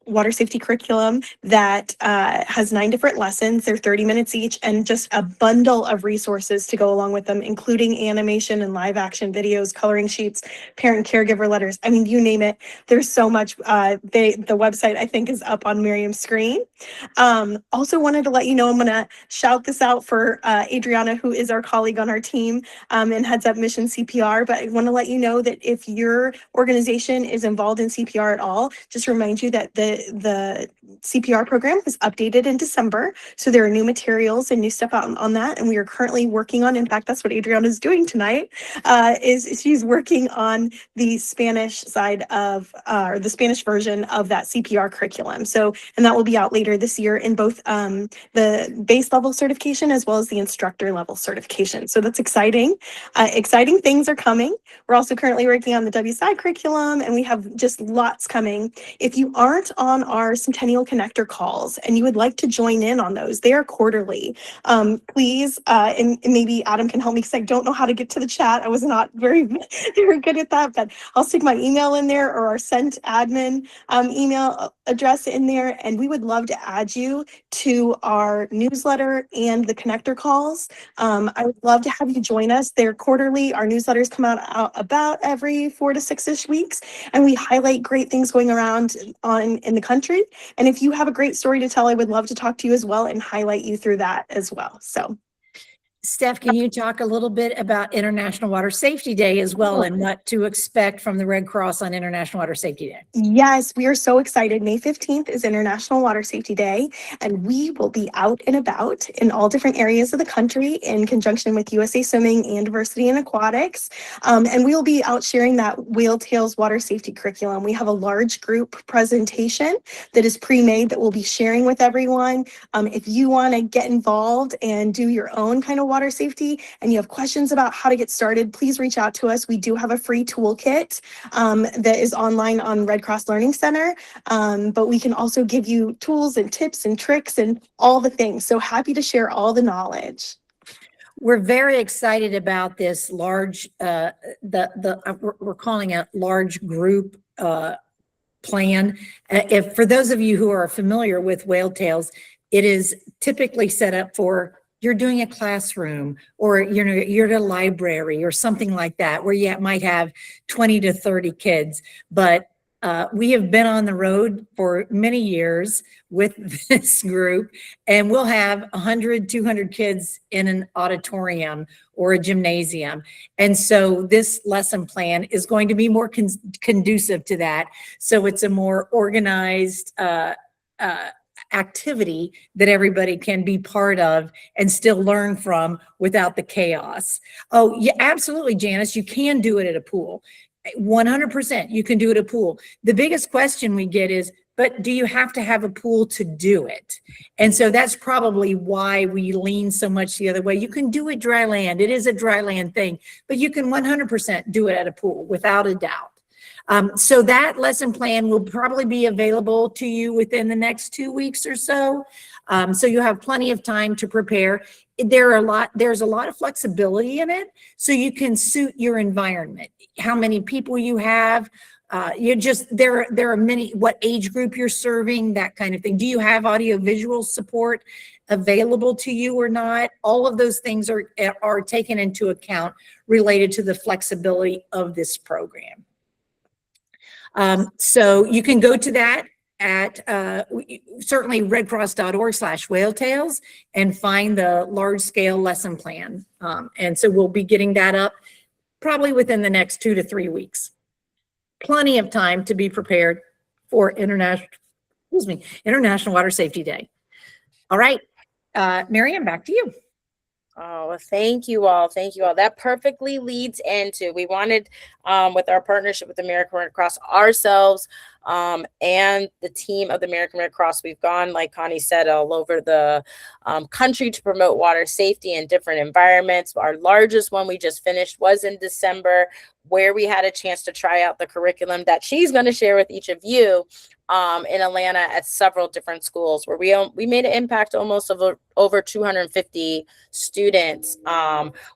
water safety curriculum that has 9 different lessons. They're 30 minutes each, and just a bundle of resources to go along with them, including animation and live action videos, coloring sheets, parent caregiver letters. I mean, you name it. There's so much. The website, I think, is up on Miriam's screen. Also wanted to let you know, I'm going to shout this out for Adriana, who is our colleague on our team and heads up Mission CPR. But I want to let you know that if your organization is involved in CPR at all, just remind you that the CPR program was updated in December. So there are new materials and new stuff out on that. And we are currently working on, in fact, that's what Adriana is doing tonight, is she's working on the Spanish side of, or the Spanish version of that CPR curriculum. So, and that will be out later this year in both the base level certification as well as the instructor level certification. So that's exciting. Exciting things are coming. We're also currently working on the WSI curriculum, and we have just lots coming. If you aren't on our Centennial Connector calls and you would like to join in on those, they are quarterly. Please, and maybe Adam can help me because I don't know how to get to the chat. I was not very good at that, but I'll stick my email in there or our sent admin email address in there, and we would love to add you to our newsletter and the connector calls. I would love to have you join us. They're quarterly. Our newsletters come out about every 4 to 6-ish weeks, and we highlight great things going around in the country. And if you have a great story to tell, I would love to talk to you as well and highlight you through that as well. So, Steph, can you talk a little bit about International Water Safety Day as well, and what to expect from the Red Cross on International Water Safety Day? Yes, we are so excited. May 15th is International Water Safety Day, and we will be out and about in all different areas of the country in conjunction with USA Swimming and Diversity in Aquatics. And we will be out sharing that Whale Tails Water Safety curriculum. We have a large group presentation that is pre-made that we'll be sharing with everyone. If you want to get involved and do your own kind of water safety and you have questions about how to get started, please reach out to us. We do have a free toolkit that is online on Red Cross Learning Center, but we can also give you tools and tips and tricks and all the things. So happy to share all the knowledge. We're very excited about this large, we're calling it large group plan. If for those of you who are familiar with Whale Tails, it is typically set up for you're doing a classroom, or you're at a library or something like that, where you might have 20 to 30 kids. But We have been on the road for many years with this group, and we'll have 100, 200 kids in an auditorium or a gymnasium. And so this lesson plan is going to be more conducive to that. So it's a more organized activity that everybody can be part of and still learn from without the chaos. Oh, yeah, absolutely, Janice, you can do it at a pool. 100% you can do it at a pool. The biggest question we get is, but do you have to have a pool to do it? And so that's probably why we lean so much the other way. You can do it dry land. It is a dry land thing, but you can 100% do it at a pool without a doubt. So that lesson plan will probably be available to you within the next 2 weeks or so. So you have plenty of time to prepare. There's a lot of flexibility in it, so you can suit your environment, how many people you have. There are many, what age group you're serving, that kind of thing. Do you have audiovisual support available to you or not? All of those things are taken into account related to the flexibility of this program. So you can go to that at certainly redcross.org/whaletails and find the large scale lesson plan. And so we'll be getting that up probably within the next 2 to 3 weeks. Plenty of time to be prepared for International Water Safety Day. All right, Miriam, back to you. Oh, well, thank you all. Thank you all. That perfectly leads into, we wanted, with our partnership with the American Red Cross, ourselves and the team of the American Red Cross, we've gone, like Connie said, all over the country to promote water safety in different environments. Our largest one we just finished was in December, where we had a chance to try out the curriculum that she's going to share with each of you in Atlanta at several different schools, where we made an impact almost of over 250 students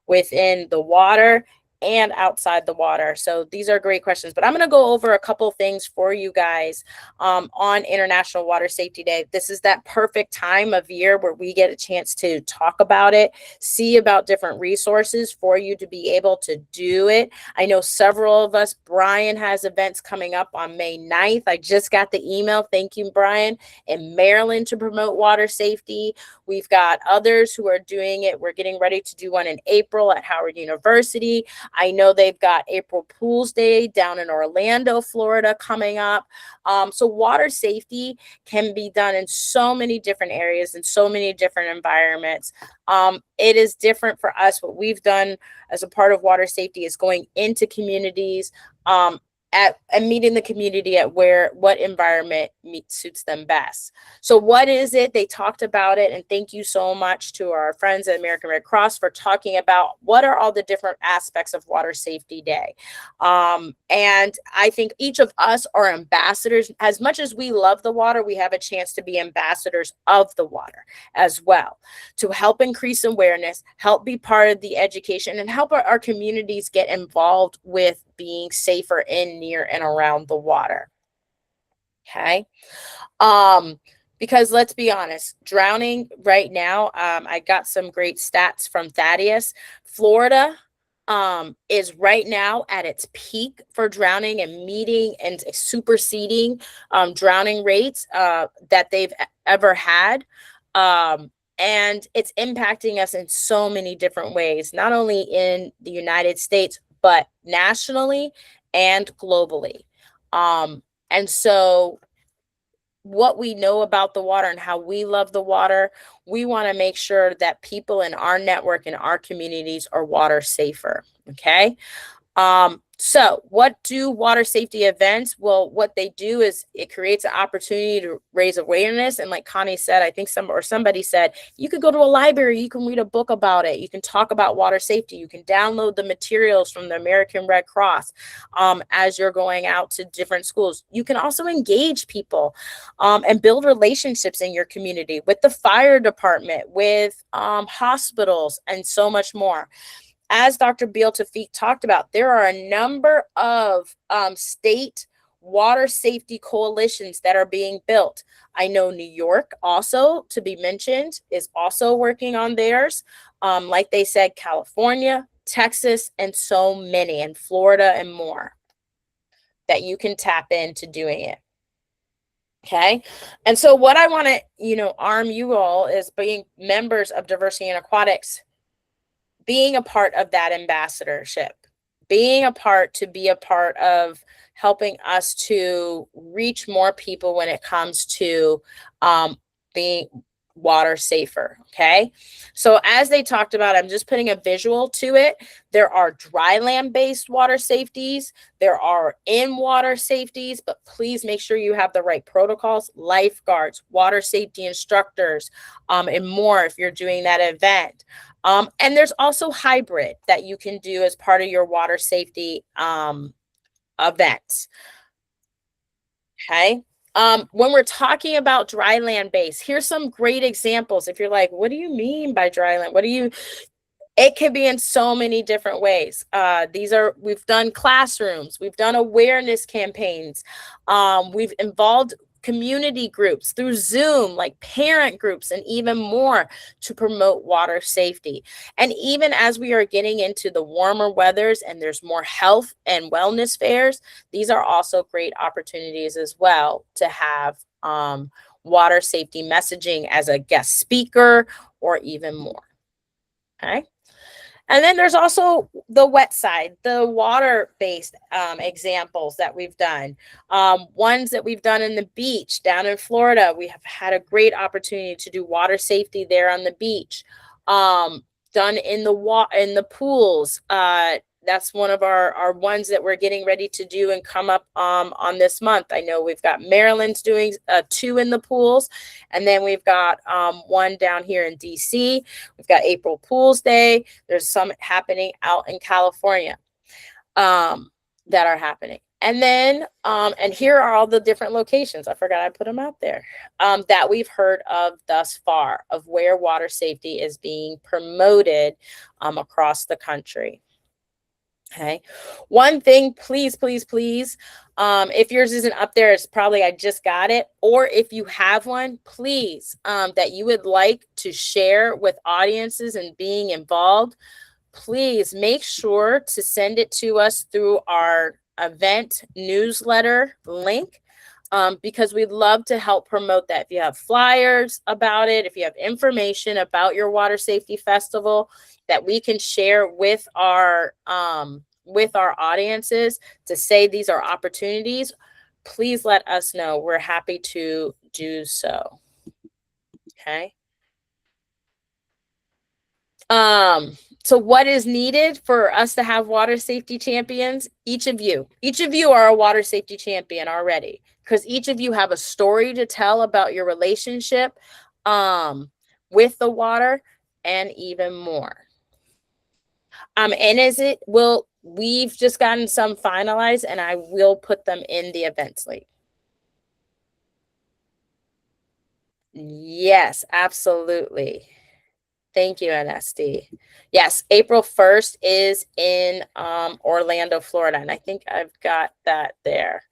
within the water and outside the water. So these are great questions, but I'm going to go over a couple things for you guys on International Water Safety Day. This is that perfect time of year where we get a chance to talk about it, see about different resources for you to be able to do it. I know several of us, Brian has events coming up on May 9th. I just got the email. Thank you, Brian, in Maryland to promote water safety. We've got others who are doing it. We're getting ready to do one in April at Howard University. I know they've got April Pools Day down in Orlando, Florida coming up. So water safety can be done in so many different areas and so many different environments. It is different for us. What we've done as a part of water safety is going into communities and meeting the community at what environment suits them best. So what is it? They talked about it, and thank you so much to our friends at American Red Cross for talking about what are all the different aspects of Water Safety Day. And I think each of us are ambassadors. As much as we love the water, we have a chance to be ambassadors of the water as well, to help increase awareness, help be part of the education, and help our communities get involved with being safer in, near, and around the water. Okay. Because let's be honest, drowning right now, I got some great stats from Thaddeus. Florida is right now at its peak for drowning and meeting and superseding drowning rates that they've ever had. And it's impacting us in so many different ways, not only in the United States, but nationally and globally. And so what we know about the water and how we love the water, we want to make sure that people in our network and our communities are water safer. Okay. So what do water safety events? Well, what they do is it creates an opportunity to raise awareness. And like Connie said, I think somebody said, you could go to a library, you can read a book about it. You can talk about water safety. You can download the materials from the American Red Cross as you're going out to different schools. You can also engage people and build relationships in your community with the fire department, with hospitals, and so much more. As Dr. Beal Tafik talked about, there are a number of state water safety coalitions that are being built. I know New York, also to be mentioned, is also working on theirs. Like they said, California, Texas, and so many, and Florida and more. that you can tap into doing it. Okay. And so what I want to, arm you all is being members of Diversity in Aquatics, being a part of that ambassadorship, being a part of helping us to reach more people when it comes to being water safer. Okay. So as they talked about, I'm just putting a visual to it. There are dry land based water safeties. There are in water safeties, but please make sure you have the right protocols, lifeguards, water safety instructors, and more if you're doing that event. And there's also hybrid that you can do as part of your water safety events. Okay. When we're talking about dry land base, here's some great examples. If you're like, what do you mean by dry land? It can be in so many different ways. We've done classrooms, we've done awareness campaigns. We've involved community groups through Zoom, like parent groups, and even more to promote water safety. And even as we are getting into the warmer weathers and there's more health and wellness fairs, these are also great opportunities as well to have water safety messaging as a guest speaker or even more. Okay. And then there's also the wet side, the water-based examples that we've done. Ones that we've done in the beach down in Florida. We have had a great opportunity to do water safety there on the beach. Done in the pools. That's one of our ones that we're getting ready to do and come up on this month. I know we've got Maryland's doing 2 in the pools, and then we've got one down here in DC. We've got April Pools Day. There's some happening out in California that are happening. And then, and here are all the different locations. I forgot I put them out there that we've heard of thus far of where water safety is being promoted across the country. Okay. One thing, please, please, please, if yours isn't up there, it's probably I just got it. Or if you have one, please, that you would like to share with audiences and being involved, please make sure to send it to us through our event newsletter link. Because we'd love to help promote that. If you have flyers about it, if you have information about your water safety festival that we can share with our audiences to say these are opportunities, please let us know. We're happy to do so. Okay. So what is needed for us to have water safety champions? Each of you are a water safety champion already, because each of you have a story to tell about your relationship with the water and even more. And we've just gotten some finalized, and I will put them in the events link. Yes, absolutely. Thank you, NSD. Yes, April 1st is in Orlando, Florida, and I think I've got that there.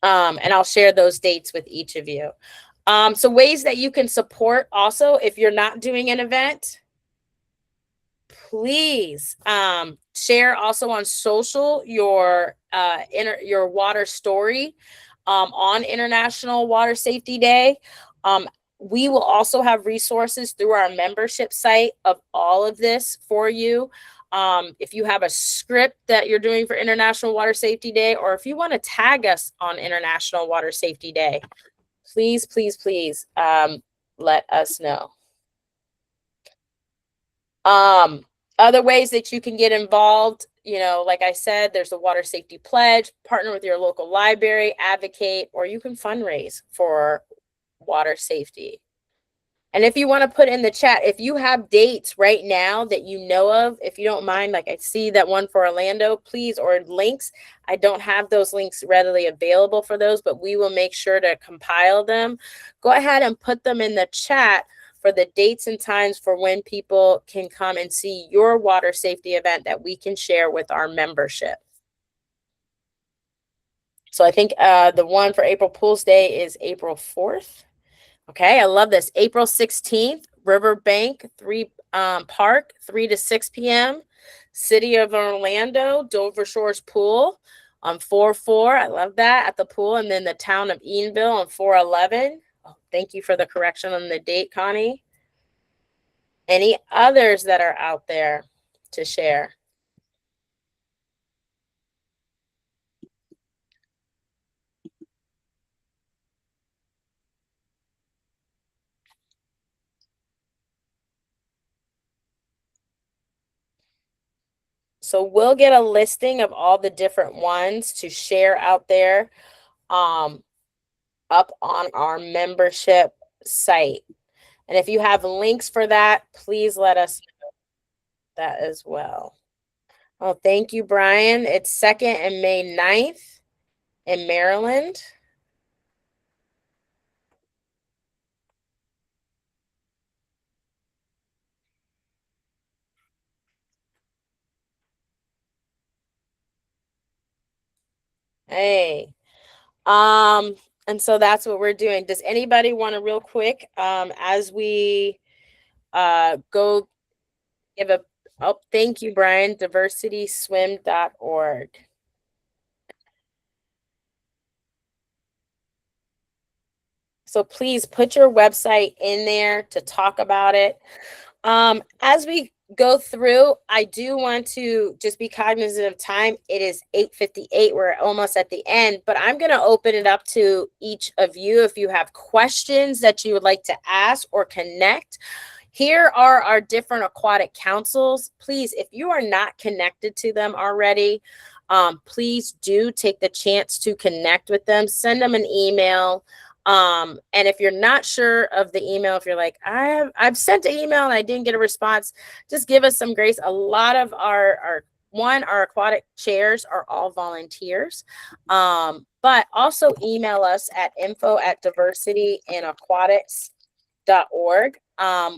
And I'll share those dates with each of you. So ways that you can support also, if you're not doing an event, please share also on social your water story on International Water Safety Day. We will also have resources through our membership site of all of this for you. If you have a script that you're doing for International Water Safety Day, or if you want to tag us on International Water Safety Day, please, please, please let us know. Other ways that you can get involved, like I said, there's a water safety pledge, partner with your local library, advocate, or you can fundraise for water safety. And if you want to put in the chat, if you have dates right now that you know of, if you don't mind, like I see that one for Orlando, please, or links. I don't have those links readily available for those, but we will make sure to compile them. Go ahead and put them in the chat for the dates and times for when people can come and see your water safety event that we can share with our membership. So I think the one for April Pools Day is April 4th. Okay, I love this. April 16th, Riverbank Park, 3 to 6 p.m. City of Orlando, Dover Shores Pool. on 4/4. I love that, at the pool. And then the town of Edenville on 4/11. Oh, thank you for the correction on the date, Connie. Any others that are out there to share? So we'll get a listing of all the different ones to share out there up on our membership site. And if you have links for that, please let us know that as well. Oh, thank you, Brian. It's 2nd and May 9th in Maryland. Hey. And so that's what we're doing. Does anybody want to real quick, as we go give a, oh, thank you, Brian, diversityswim.org. So please put your website in there to talk about it. As we go through, I do want to just be cognizant of time. It is 8:58. We're almost at the end, but I'm going to open it up to each of you. If you have questions that you would like to ask or connect, here are our different aquatic councils. Please, if you are not connected to them already, please do take the chance to connect with them. Send them an email. And if you're not sure of the email, if you're like, I've sent an email and I didn't get a response, just give us some grace. A lot of our aquatic chairs are all volunteers. But also email us at info@diversityandaquatics.org.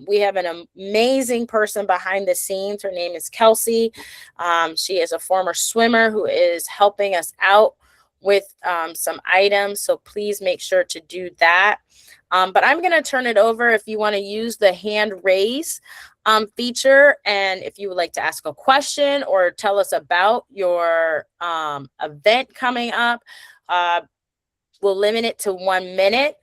We have an amazing person behind the scenes. Her name is Kelsey. She is a former swimmer who is helping us out with some items. So please make sure to do that. But I'm going to turn it over if you want to use the hand raise feature. And if you would like to ask a question or tell us about your event coming up, we'll limit it to 1 minute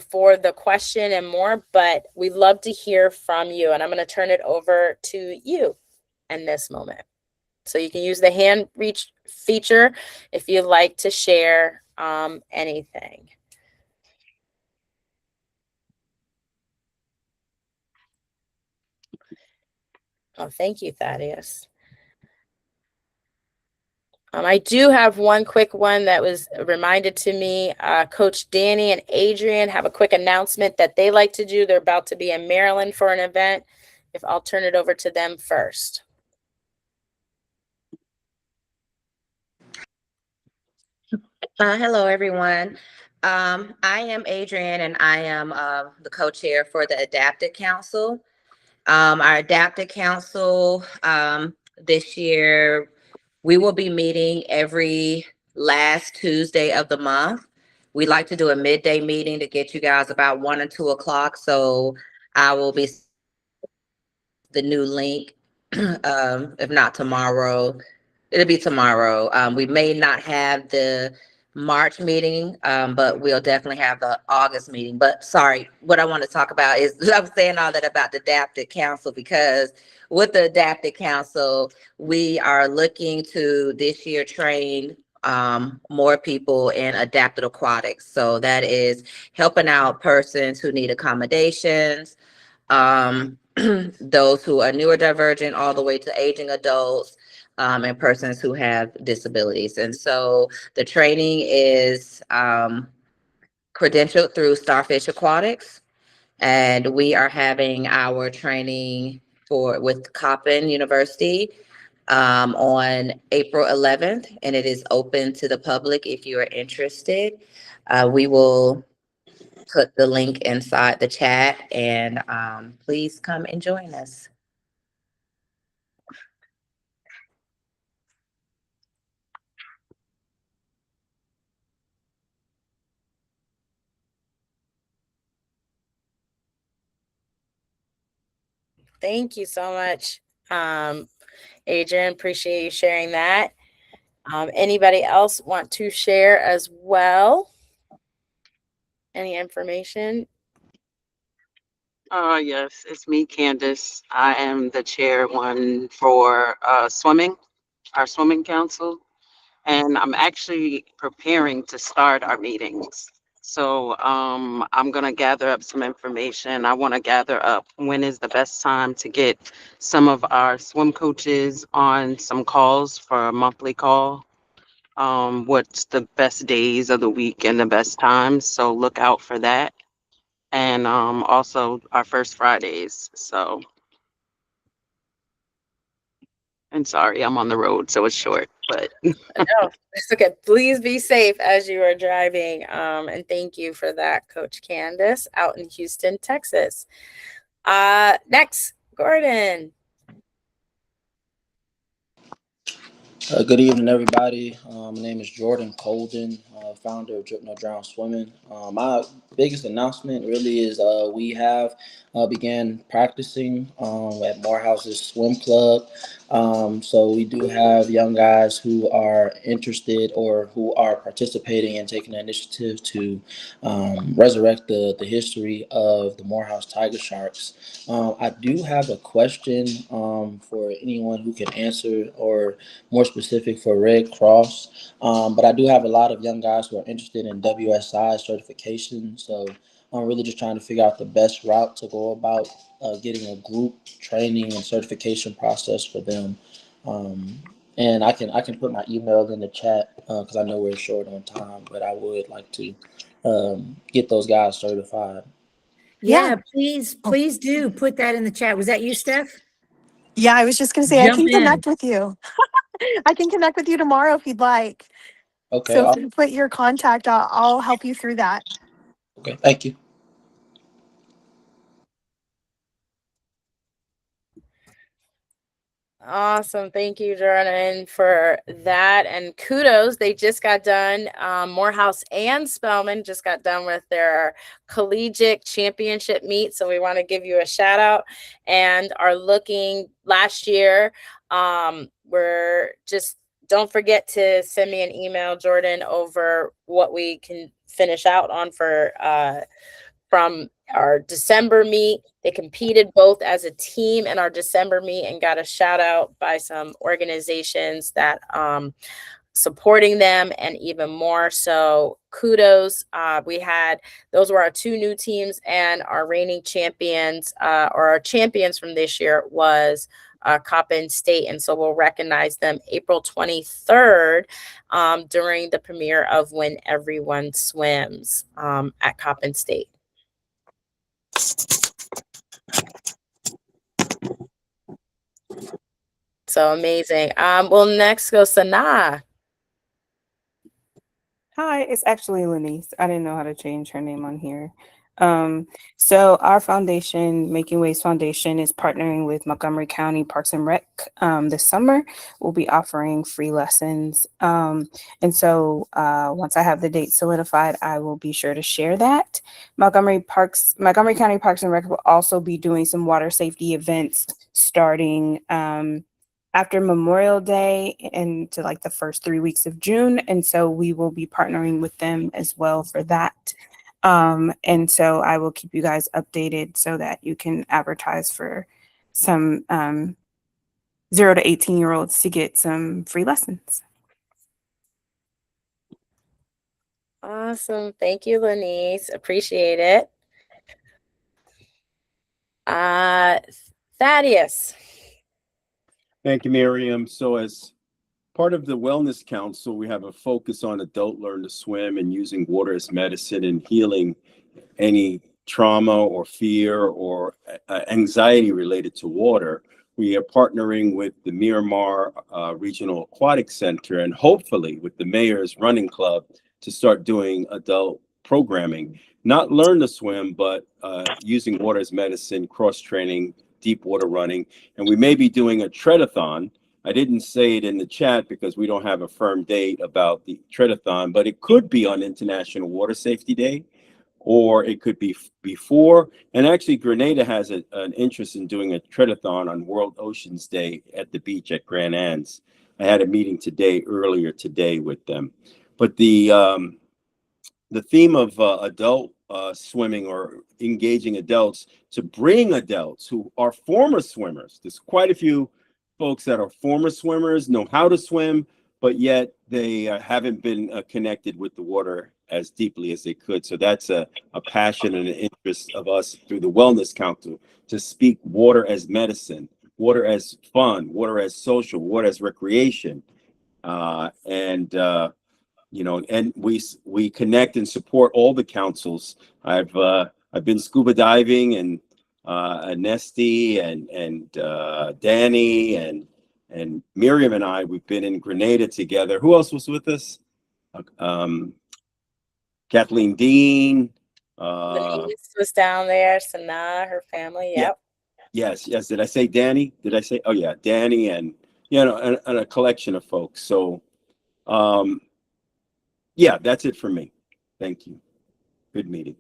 for the question and more, but we'd love to hear from you. And I'm going to turn it over to you in this moment. So you can use the hand reach feature if you'd like to share anything. Oh, thank you, Thaddeus. I do have one quick one that was reminded to me. Coach Danny and Adrian have a quick announcement that they like to do. They're about to be in Maryland for an event. If I'll turn it over to them first. Hello, everyone. I am Adrian, and I am the co-chair for the Adapted Council. Our Adapted Council this year, we will be meeting every last Tuesday of the month. We like to do a midday meeting to get you guys about 1 or 2 o'clock. So I will be the new link, if not tomorrow. It'll be tomorrow. We may not have the March meeting, but we'll definitely have the August meeting. But sorry, what I want to talk about is I'm saying all that about the Adapted Council because with the Adapted Council, we are looking to this year train more people in adapted aquatics. So that is helping out persons who need accommodations, those who are neurodivergent all the way to aging adults, and persons who have disabilities. And so the training is credentialed through Starfish Aquatics. And we are having our training with Coppin University on April 11th, and it is open to the public if you are interested. We will put the link inside the chat, and please come and join us. Thank you so much, Adrian. Appreciate you sharing that. Anybody else want to share as well? Any information? Yes, it's me, Candace. I am the chair one for swimming, our swimming council, and I'm actually preparing to start our meetings. So I'm gonna gather up some information. I want to gather up when is the best time to get some of our swim coaches on some calls for a monthly call. What's the best days of the week and the best times? So look out for that. And also our first Fridays. So, and sorry, I'm on the road, so it's short, but No, it's okay. Please be safe as you are driving. And thank you for that, Coach Candace, out in Houston, Texas. Next, Gordon. Good evening, everybody. My name is Jordan Colden, founder of Drip No Drown Swimming. My biggest announcement really is we have began practicing at Morehouse's Swim Club. So we do have young guys who are interested or who are participating and taking the initiative to resurrect the history of the Morehouse Tiger Sharks. I do have a question for anyone who can answer, or more specific for Red Cross. But I do have a lot of young guys who are interested in WSI certification. So I'm really just trying to figure out the best route to go about getting a group training and certification process for them. And I can put my email in the chat because I know we're short on time, but I would like to get those guys certified. Yeah, please do put that in the chat. Was that you, Steph? Yeah, I was just gonna say I Jump can in. connect with you. I can connect with you tomorrow if you'd like. Okay. So if you put your contact, I'll help you through that. Okay. Thank you. Awesome. Thank you, Jordan, for that. And kudos. They just got done. Morehouse and Spelman just got done with their collegiate championship meet. So we want to give you a shout out and are looking last year. We're just, don't forget to send me an email, Jordan, over what we can finish out on for from our December meet. They competed both as a team in our December meet and got a shout out by some organizations that supporting them and even more. So kudos. Those were our two new teams, and our reigning champions or our champions from this year was Coppin State. And so we'll recognize them April 23rd during the premiere of When Everyone Swims at Coppin State. So amazing. Well, next goes Sanaa. Hi, it's actually Lenice. I didn't know how to change her name on here. So our foundation, Making Waves Foundation, is partnering with Montgomery County Parks and Rec this summer. We'll be offering free lessons. And so once I have the date solidified, I will be sure to share that. Montgomery County Parks and Rec will also be doing some water safety events starting after Memorial Day and to like the first 3 weeks of June. And so we will be partnering with them as well for that. And so I will keep you guys updated so that you can advertise for some 0 to 18-year-olds to get some free lessons. Awesome. Thank you, Lenice. Appreciate it. Thaddeus. Thank you, Miriam. So as part of the Wellness Council, we have a focus on adult learn to swim and using water as medicine and healing any trauma or fear or anxiety related to water. We are partnering with the Miramar Regional Aquatic Center and hopefully with the Mayor's Running Club to start doing adult programming. Not learn to swim, but using water as medicine, cross-training, deep water running. And we may be doing a treadathon. I didn't say it in the chat because we don't have a firm date about the treadathon, but it could be on International Water Safety Day, or it could be before. And actually, Grenada has an interest in doing a treadathon on World Oceans Day at the beach at Grand Anse. I had a meeting earlier today with them. But the theme of adult swimming, or engaging adults to bring adults who are former swimmers. There's quite a few folks that are former swimmers, know how to swim, but yet they haven't been connected with the water as deeply as they could. So that's a passion and an interest of us through the Wellness Council, to speak water as medicine, water as fun, water as social, water as recreation. And we connect and support all the councils. I've been scuba diving, and Nesty and Danny and Miriam and we've been in Grenada together. Who else was with us? Kathleen Dean. Denise was down there. Sana, her family. Yep. Yes. Did I say Danny? Did I say? Oh yeah, Danny, and and a collection of folks. So, yeah, that's it for me. Thank you. Good meeting.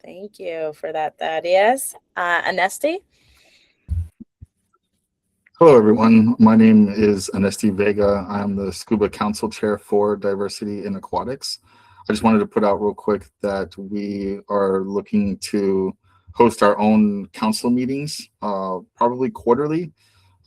Thank you for that, Thaddeus. Anesti? Hello, everyone. My name is Anesti Vega. I'm the Scuba Council Chair for Diversity in Aquatics. I just wanted to put out real quick that we are looking to host our own council meetings, probably quarterly.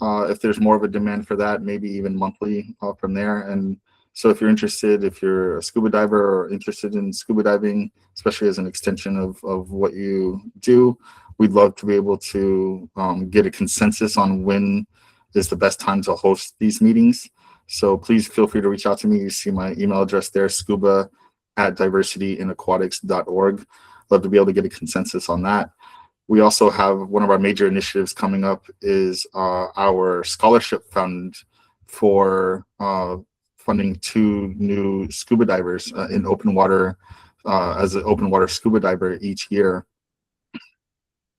If there's more of a demand for that, maybe even monthly from there. And so if you're interested, if you're a scuba diver or interested in scuba diving, especially as an extension of what you do, we'd love to be able to get a consensus on when is the best time to host these meetings. So please feel free to reach out to me. You see my email address there, scuba@diversityinaquatics.org. Love to be able to get a consensus on that. We also have one of our major initiatives coming up is our scholarship fund for funding 2 new scuba divers in open water as an open water scuba diver each year.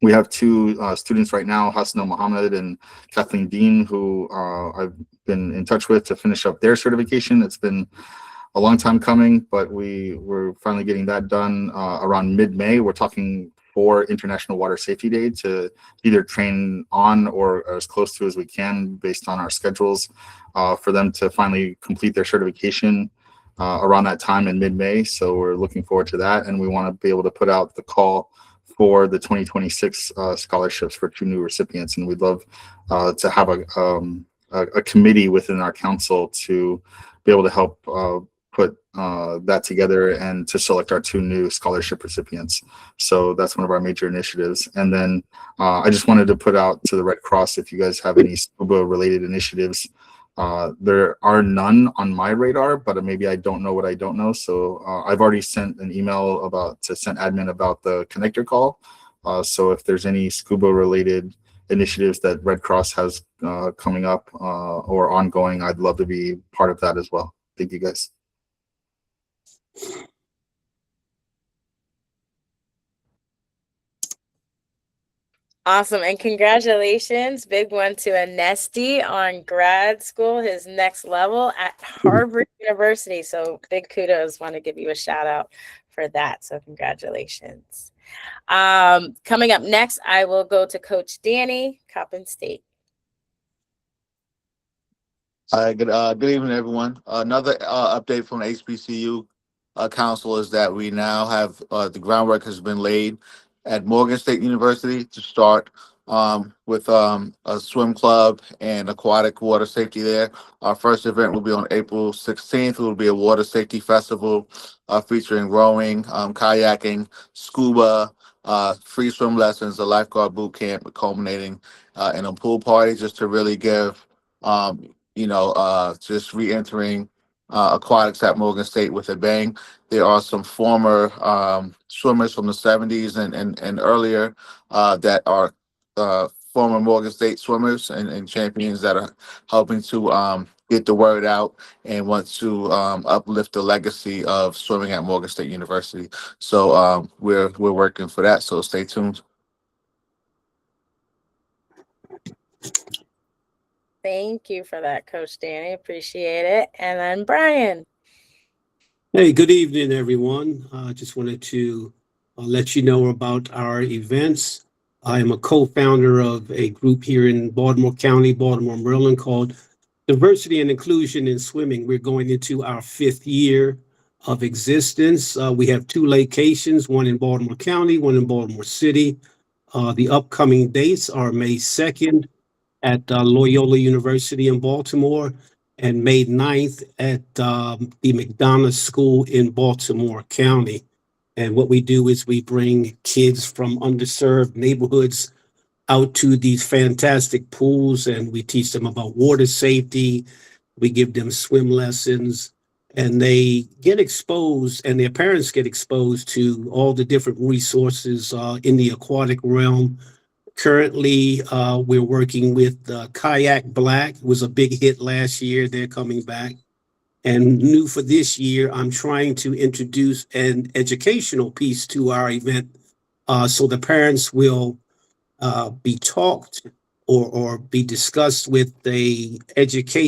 We have 2 students right now, Hasna Mohammed and Kathleen Dean, who I've been in touch with to finish up their certification. It's been a long time coming, but we're finally getting that done around mid-May. We're talking for International Water Safety Day to either train on or as close to as we can based on our schedules for them to finally complete their certification around that time in mid-May. So we're looking forward to that, and we want to be able to put out the call for the 2026 scholarships for 2 new recipients, and we'd love to have a committee within our council to be able to help put that together and to select our 2 new scholarship recipients. So that's one of our major initiatives. And then I just wanted to put out to the Red Cross, if you guys have any scuba related initiatives. There are none on my radar, but maybe I don't know what I don't know. So I've already sent an email to send admin about the connector call. So if there's any scuba related initiatives that Red Cross has coming up or ongoing, I'd love to be part of that as well. Thank you, guys. Awesome. And congratulations. Big one to Anesti on grad school, his next level at Harvard University. So big kudos. Want to give you a shout out for that. So congratulations. Coming up next, I will go to Coach Danny, Coppin State. Good evening, everyone. Another update from the HBCU Council is that we now have the groundwork has been laid at Morgan State University to start with a swim club and aquatic water safety there. Our first event will be on April 16th. It will be a water safety festival featuring rowing, kayaking, scuba, free swim lessons, a lifeguard boot camp culminating in a pool party, just to really give just re-entering aquatics at Morgan State with a bang. There are some former swimmers from the 70s and earlier that are former Morgan State swimmers and champions that are helping to get the word out and want to uplift the legacy of swimming at Morgan State University. So we're working for that. So stay tuned. Thank you for that, Coach Danny. Appreciate it. And then Brian. Hey, good evening, everyone. Just wanted to let you know about our events. I am a co-founder of a group here in Baltimore County, Baltimore, Maryland, called Diversity and inclusion in swimming. We're going into our 5th year of existence. We have 2 locations, one in Baltimore County, one in Baltimore City. The upcoming dates are May 2nd at Loyola University in Baltimore and May 9th at the McDonough School in Baltimore County. And what we do is we bring kids from underserved neighborhoods out to these fantastic pools and we teach them about water safety. We give them swim lessons and they get exposed and their parents get exposed to all the different resources in the aquatic realm. Currently, we're working with Kayak Black. It was a big hit last year. They're coming back. And new for this year, I'm trying to introduce an educational piece to our event so the parents will be talked or be discussed with the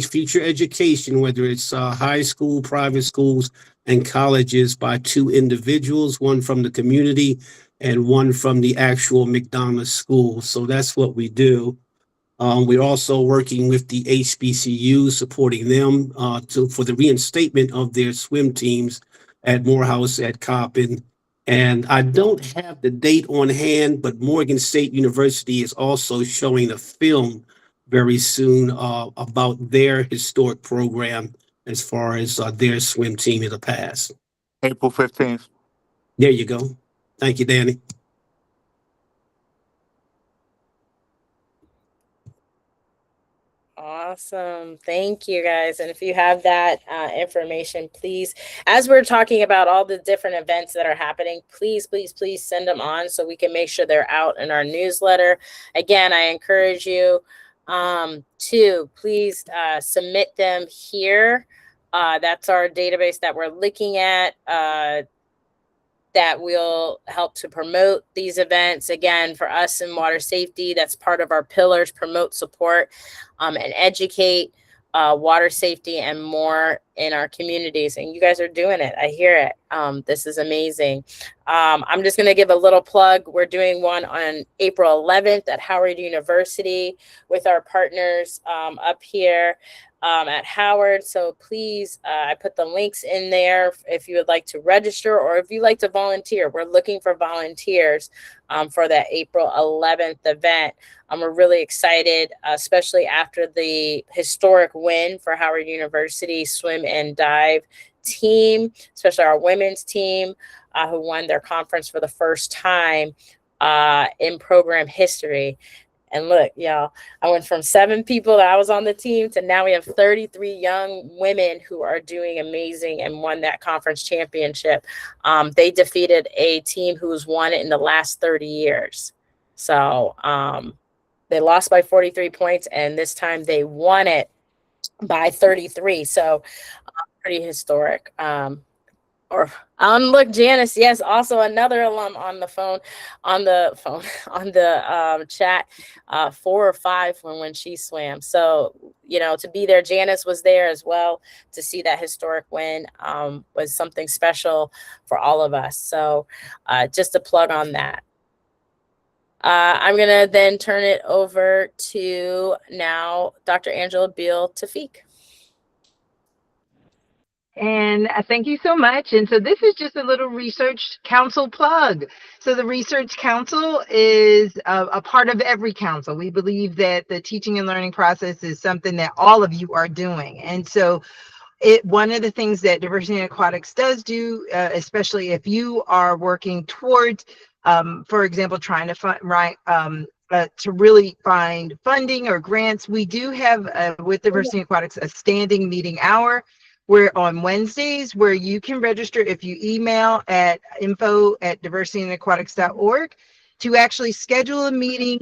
future education, whether it's high school, private schools, and colleges by 2 individuals, one from the community and one from the actual McDonough school. So that's what we do. We're also working with the HBCU, supporting them for the reinstatement of their swim teams at Morehouse, at Coppin. And I don't have the date on hand, but Morgan State University is also showing a film very soon about their historic program as far as their swim team in the past. April 15th. There you go. Thank you, Danny. Awesome. Thank you guys. And if you have that information, please, as we're talking about all the different events that are happening, please, please, please send them on so we can make sure they're out in our newsletter. Again, I encourage you to please submit them here. That's our database that we're looking at. That will help to promote these events. Again, for us in water safety, that's part of our pillars: promote, support, and educate water safety and more in our communities. And you guys are doing it. I hear it. This is amazing. I'm just going to give a little plug. We're doing one on April 11th at Howard University with our partners up here at Howard. So please, I put the links in there if you would like to register or if you like to volunteer. We're looking for volunteers for that April 11th event. We're really excited, especially after the historic win for Howard University swim and dive team, especially our women's team who won their conference for the first time in program history. And look, y'all, I went from 7 people that I was on the team to now we have 33 young women who are doing amazing and won that conference championship. They defeated a team who's won it in the last 30 years. So they lost by 43 points, and this time they won it by 33. So pretty historic. Look, Janice, yes, also another alum on the chat, 4 or 5 when she swam. So, you know, to be there, Janice was there as well. To see that historic win was something special for all of us. So just a plug on that. I'm going to then turn it over to now Dr. Angela Beal Tafik. And thank you so much. And so this is just a little Research Council plug. So the Research Council is a part of every council. We believe that the teaching and learning process is something that all of you are doing. And so one of the things that Diversity in Aquatics does do, especially if you are working towards, for example, trying to to really find funding or grants, we do have with Diversity in Aquatics a standing meeting hour. We're on Wednesdays where you can register if you email at info@diversityaquatics.org to actually schedule a meeting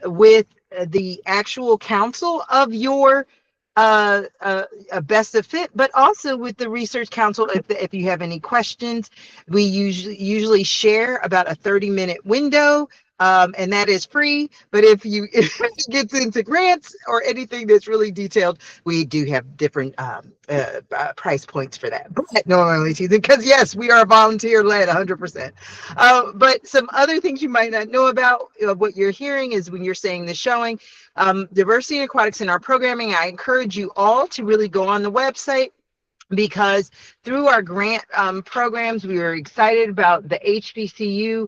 with the actual council of your best of fit, but also with the Research Council if you have any questions. We usually share about a 30-minute window And that is free. But if you if it gets into grants or anything that's really detailed, we do have different price points for that. But normally, because yes, we are volunteer led 100%. But some other things you might not know about what you're hearing is when you're saying the showing, diversity in aquatics in our programming. I encourage you all to really go on the website, because through our grant programs, we were excited about the HBCU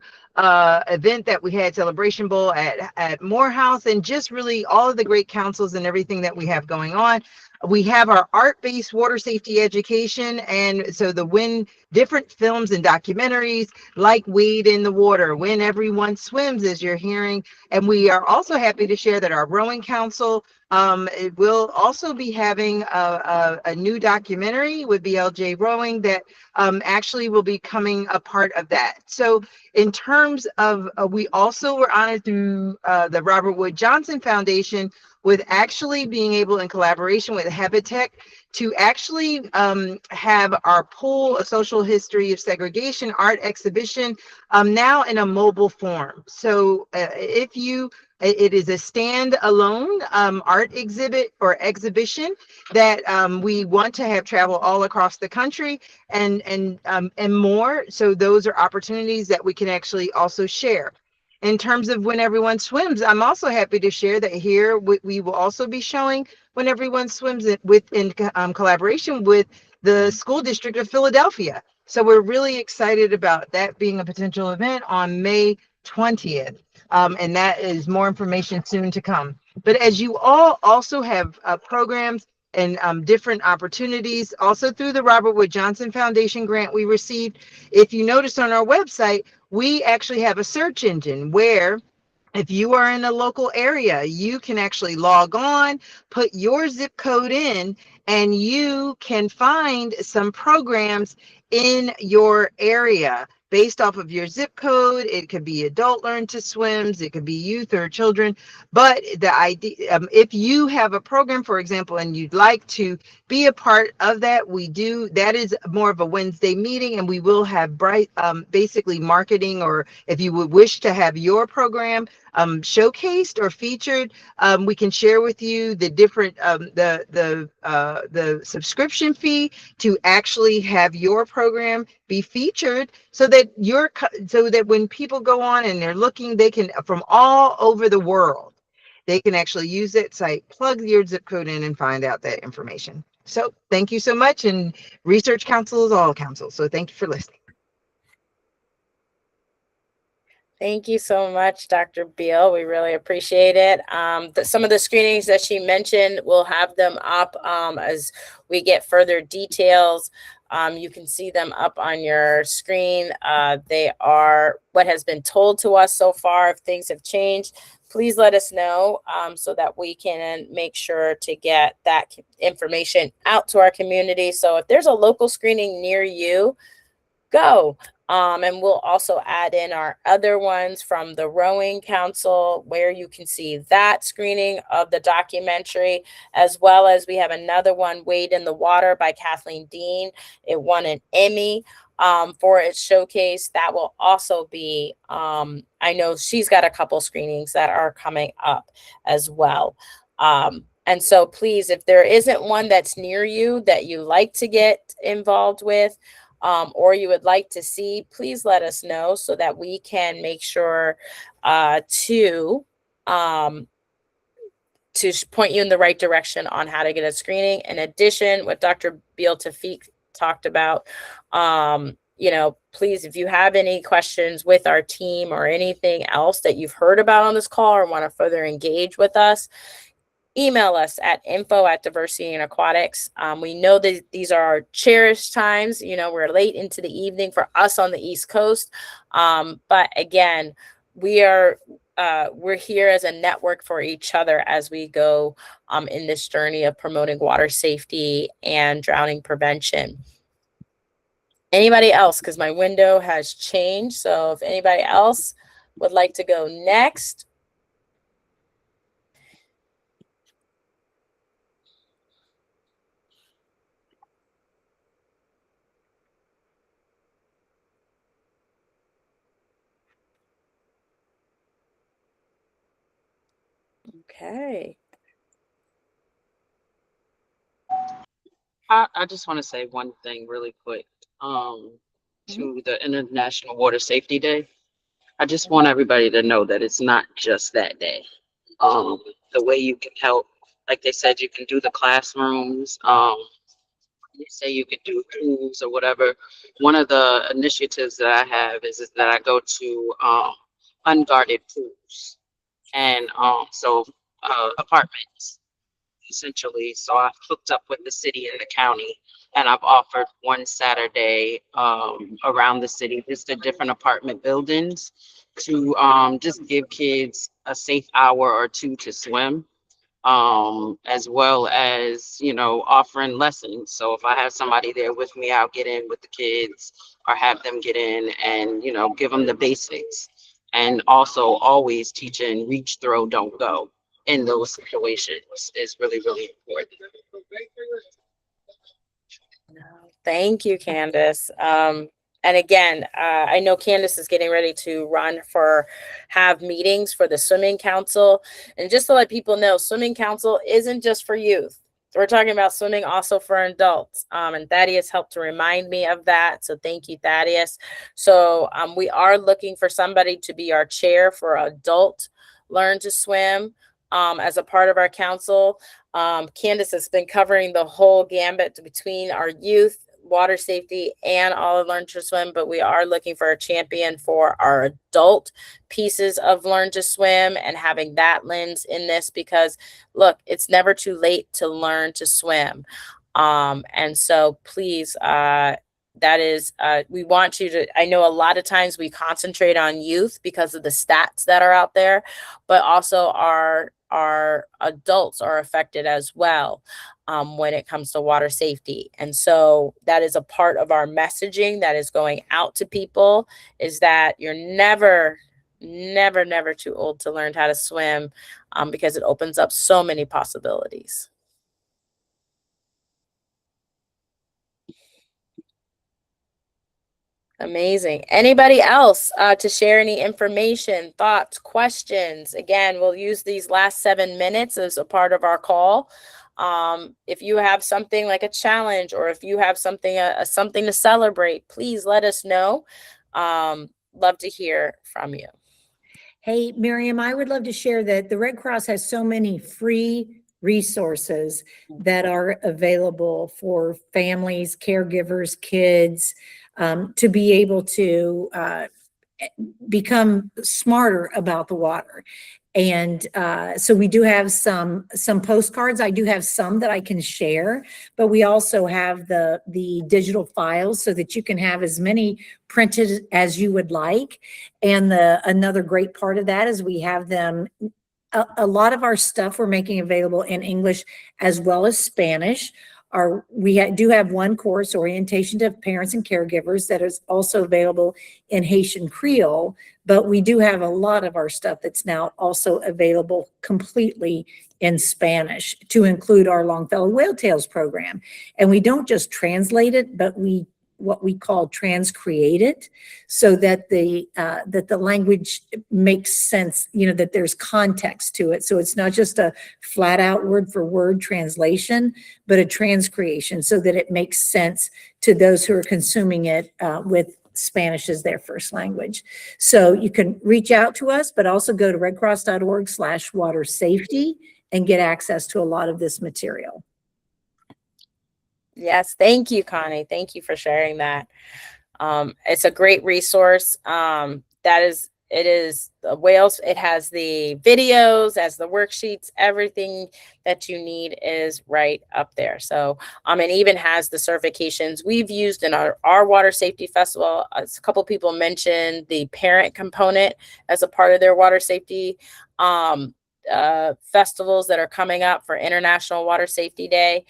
event that we had, Celebration Bowl at Morehouse, and just really all of the great councils and everything that we have going on. We have our art-based water safety education, and so the When different films and documentaries like Wade in the Water, When Everyone Swims, as you're hearing. And we are also happy to share that our rowing council it will also be having a new documentary with BLJ Rowing that actually will be coming a part of that. So in terms of, we also were honored through the Robert Wood Johnson Foundation with actually being able, in collaboration with Habitat, to actually have our pool, A Social History of Segregation art exhibition now in a mobile form. So it is a standalone art exhibit or exhibition that we want to have travel all across the country and more. So those are opportunities that we can actually also share. In terms of When Everyone Swims, I'm also happy to share that here we will also be showing When Everyone Swims in collaboration with the School District of Philadelphia. So we're really excited about that being a potential event on May 20th. And that is more information soon to come. But as you all also have programs and different opportunities, also through the Robert Wood Johnson Foundation grant we received, if you notice on our website, we actually have a search engine where if you are in a local area, you can actually log on, put your zip code in, and you can find some programs in your area based off of your zip code. It could be adult learn to swims, it could be youth or children. But the idea, if you have a program, for example, and you'd like to be a part of that, we do. That is more of a Wednesday meeting, and we will have basically marketing, or if you would wish to have your program showcased or featured, we can share with you the different the subscription fee to actually have your program be featured, so that when people go on and they're looking, they can, from all over the world, they can actually use that site, plug your zip code in, and find out that information. So thank you so much. And Research Council is all council. So thank you for listening. Thank you so much, Dr. Beal. We really appreciate it. Some of the screenings that she mentioned, we'll have them up as we get further details. You can see them up on your screen. They are what has been told to us so far. If things have changed, please let us know so that we can make sure to get that information out to our community. So if there's a local screening near you, go. And we'll also add in our other ones from the Rowing Council, where you can see that screening of the documentary, as well as we have another one, Wade in the Water by Kathleen Dean. It won an Emmy for its showcase. That will also be, I know she's got a couple screenings that are coming up as well. And so please, if there isn't one that's near you that you like to get involved with, or you would like to see, please let us know so that we can make sure to point you in the right direction on how to get a screening. In addition, what Dr. Beal Tafik talked about, please, if you have any questions with our team or anything else that you've heard about on this call or want to further engage with us, email us at info@diversity in aquatics. We know that these are cherished times. We're late into the evening for us on the East Coast. But again, we're here as a network for each other as we go in this journey of promoting water safety and drowning prevention. Anybody else? Because my window has changed. So if anybody else would like to go next. Okay. I just want to say one thing really quick. To the International Water Safety Day. I just want everybody to know that it's not just that day. The way you can help, like they said, you can do the classrooms. They say you can do pools or whatever. One of the initiatives that I have is that I go to unguarded pools and apartments essentially. So I've hooked up with the city and the county, and I've offered one Saturday around the city, just at different apartment buildings, to just give kids a safe hour or two to swim, as well as, you know, offering lessons. So if I have somebody there with me, I'll get in with the kids or have them get in and, you know, give them the basics. And also always teaching reach, throw, don't go in those situations is really, really important. Thank you, Candace. And again, I know Candace is getting ready to have meetings for the Swimming Council. And just to let people know, Swimming Council isn't just for youth. We're talking about swimming also for adults. And Thaddeus helped to remind me of that. So thank you, Thaddeus. So we are looking for somebody to be our chair for adult Learn to Swim as a part of our council. Candace has been covering the whole gambit between our youth, water safety, and all of Learn to Swim, but we are looking for a champion for our adult pieces of Learn to Swim and having that lens in this, because look, it's never too late to learn to swim. And so please, we want you to, I know a lot of times we concentrate on youth because of the stats that are out there, but also our adults are affected as well when it comes to water safety. And so that is a part of our messaging that is going out to people, is that you're never too old to learn how to swim, because it opens up so many possibilities. Amazing. Anybody else to share any information, thoughts, questions? Again, we'll use these last 7 minutes as a part of our call. If you have something like a challenge, or if you have something something to celebrate, please let us know. Love to hear from you. Hey, Miriam, I would love to share that the Red Cross has so many free resources that are available for families, caregivers, kids, to be able to become smarter about the water. And so we do have some postcards. I do have some that I can share, but we also have the digital files so that you can have as many printed as you would like. And another great part of that is we have them. A lot of our stuff we're making available in English as well as Spanish. We do have one course, Orientation to Parents and Caregivers, that is also available in Haitian Creole, but we do have a lot of our stuff that's now also available completely in Spanish, to include our Longfellow Whale Tales program. And we don't just translate it, but what we call transcreate it, so that the language makes sense, you know, that there's context to it. So it's not just a flat out word for word translation, but a transcreation, so that it makes sense to those who are consuming it with Spanish as their first language. So you can reach out to us, but also go to redcross.org/water safety and get access to a lot of this material. Yes, thank you, Connie. Thank you for sharing that. It's a great resource. It is the whales. It has the videos, as the worksheets, everything that you need is right up there. So, and even has the certifications we've used in our water safety festival. As a couple people mentioned the parent component as a part of their water safety festivals that are coming up for International Water Safety Day.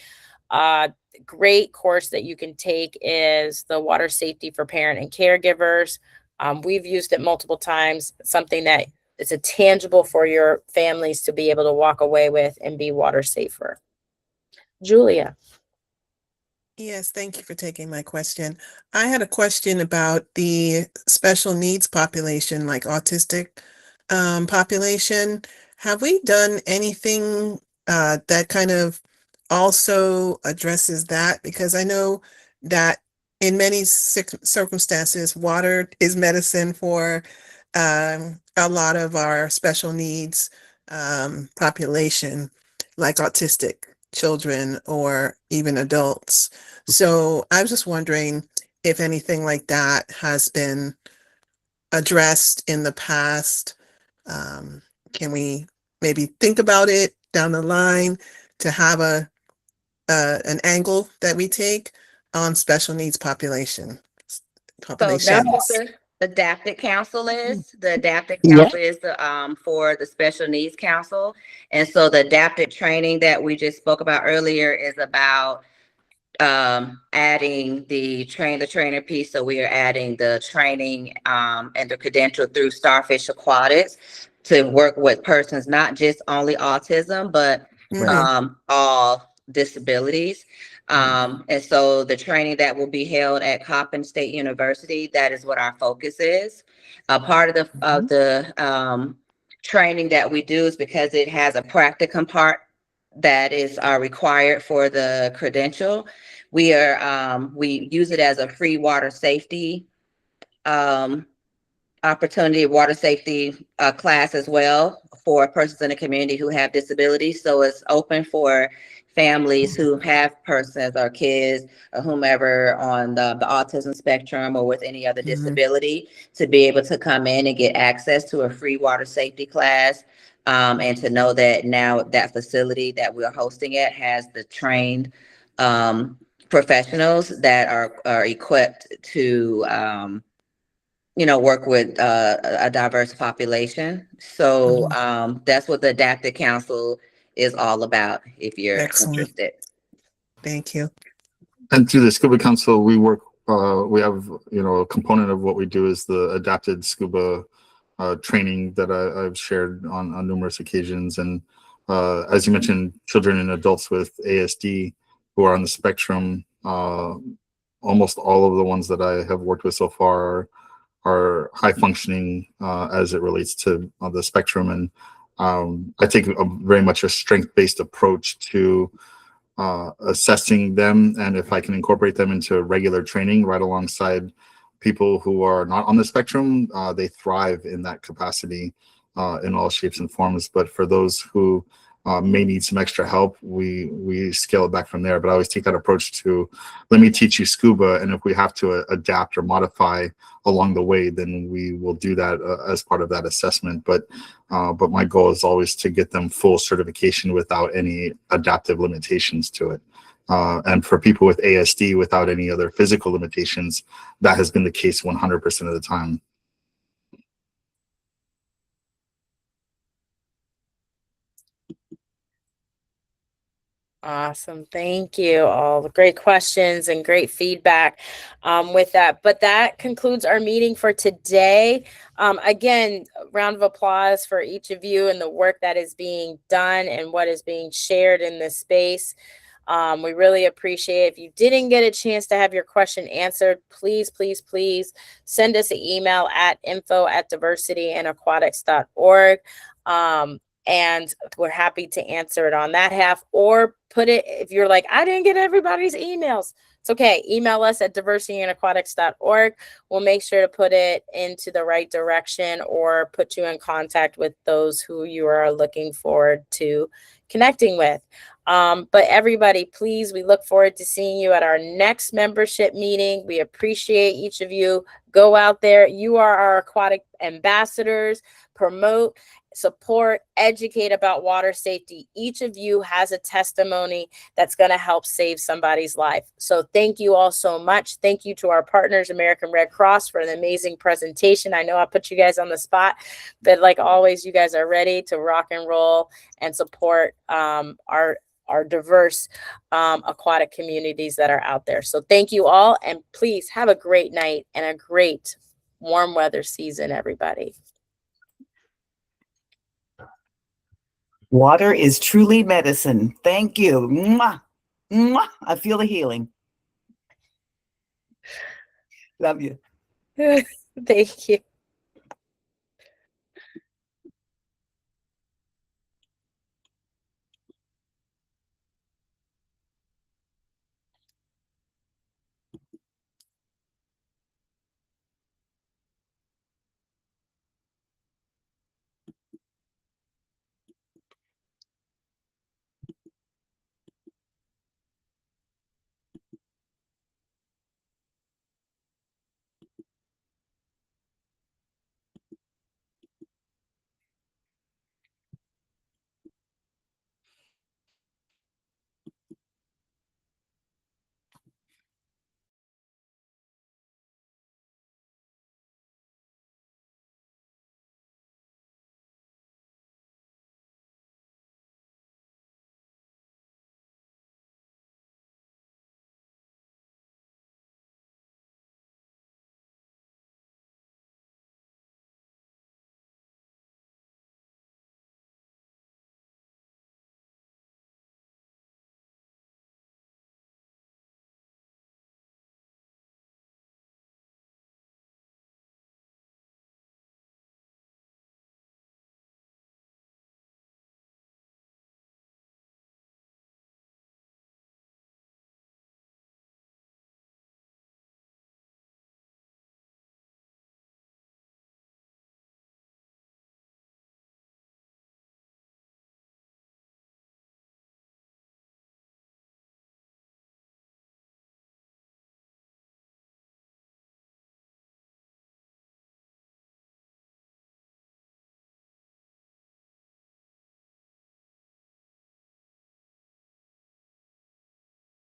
Great course that you can take is the water safety for parent and caregivers. We've used it multiple times, something that is a tangible for your families to be able to walk away with and be water safer. Julia. Yes, thank you for taking my question. I had a question about the special needs population, like autistic population. Have we done anything that kind of also addresses that? Because I know that in many circumstances, water is medicine for a lot of our special needs population, like autistic children or even adults. So I was just wondering if anything like that has been addressed in the past. Um, can we maybe think about it down the line to have an angle that we take on special needs So that's what populations? the adapted council is. The adapted Yeah. council is the for the special needs council. And so the adapted training that we just spoke about earlier is about adding the trainer piece. So we are adding the training and the credential through Starfish Aquatics to work with persons, not just only autism, but all disabilities. And so the training that will be held at Coppin State University, that is what our focus is. A part of the training that we do is because it has a practicum part that is required for the credential. We use it as a free water safety opportunity, water safety class as well for persons in the community who have disabilities. So it's open for families who have persons or kids or whomever on the autism spectrum or with any other disability to be able to come in and get access to a free water safety class. And to know that now that facility that we're hosting it has the trained professionals that are equipped to work with a diverse population. So that's what the Adapted Council is all about, if you're interested. Thank you. And through the Scuba Council, we work, we have, a component of what we do is the adapted scuba training that I've shared on numerous occasions. And as you mentioned, children and adults with ASD who are on the spectrum, almost all of the ones that I have worked with so far are high functioning as it relates to the spectrum. And I take very much a strength-based approach to assessing them, and if I can incorporate them into regular training right alongside people who are not on the spectrum, they thrive in that capacity in all shapes and forms. But for those who may need some extra help, we scale it back from there. But I always take that approach to, let me teach you scuba, and if we have to adapt or modify along the way, then we will do that as part of that assessment. But my goal is always to get them full certification without any adaptive limitations to it. And for people with ASD without any other physical limitations, that has been the case 100% of the time. Awesome. Thank you. All the great questions and great feedback with that. But that concludes our meeting for today. Again, round of applause for each of you and the work that is being done and what is being shared in this space. We really appreciate it. If you didn't get a chance to have your question answered, please, please, please send us an email at info@diversityandaquatics.org. And we're happy to answer it on that half, or put it, if you're like, I didn't get everybody's emails, it's okay. Email us at diversityandaquatics.org. We'll make sure to put it into the right direction or put you in contact with those who you are looking forward to connecting with. But everybody, please, we look forward to seeing you at our next membership meeting. We appreciate each of you. Go out there. You are our aquatic ambassadors. Promote, support, educate about water safety. Each of you has a testimony that's going to help save somebody's life. So thank you all so much. Thank you to our partners, American Red Cross, for an amazing presentation. I know I put you guys on the spot, but like always, you guys are ready to rock and roll and support our diverse aquatic communities that are out there. So thank you all, and please have a great night and a great warm weather season, everybody. Water is truly medicine. Thank you. Mwah. Mwah. I feel the healing. Love you. Thank you.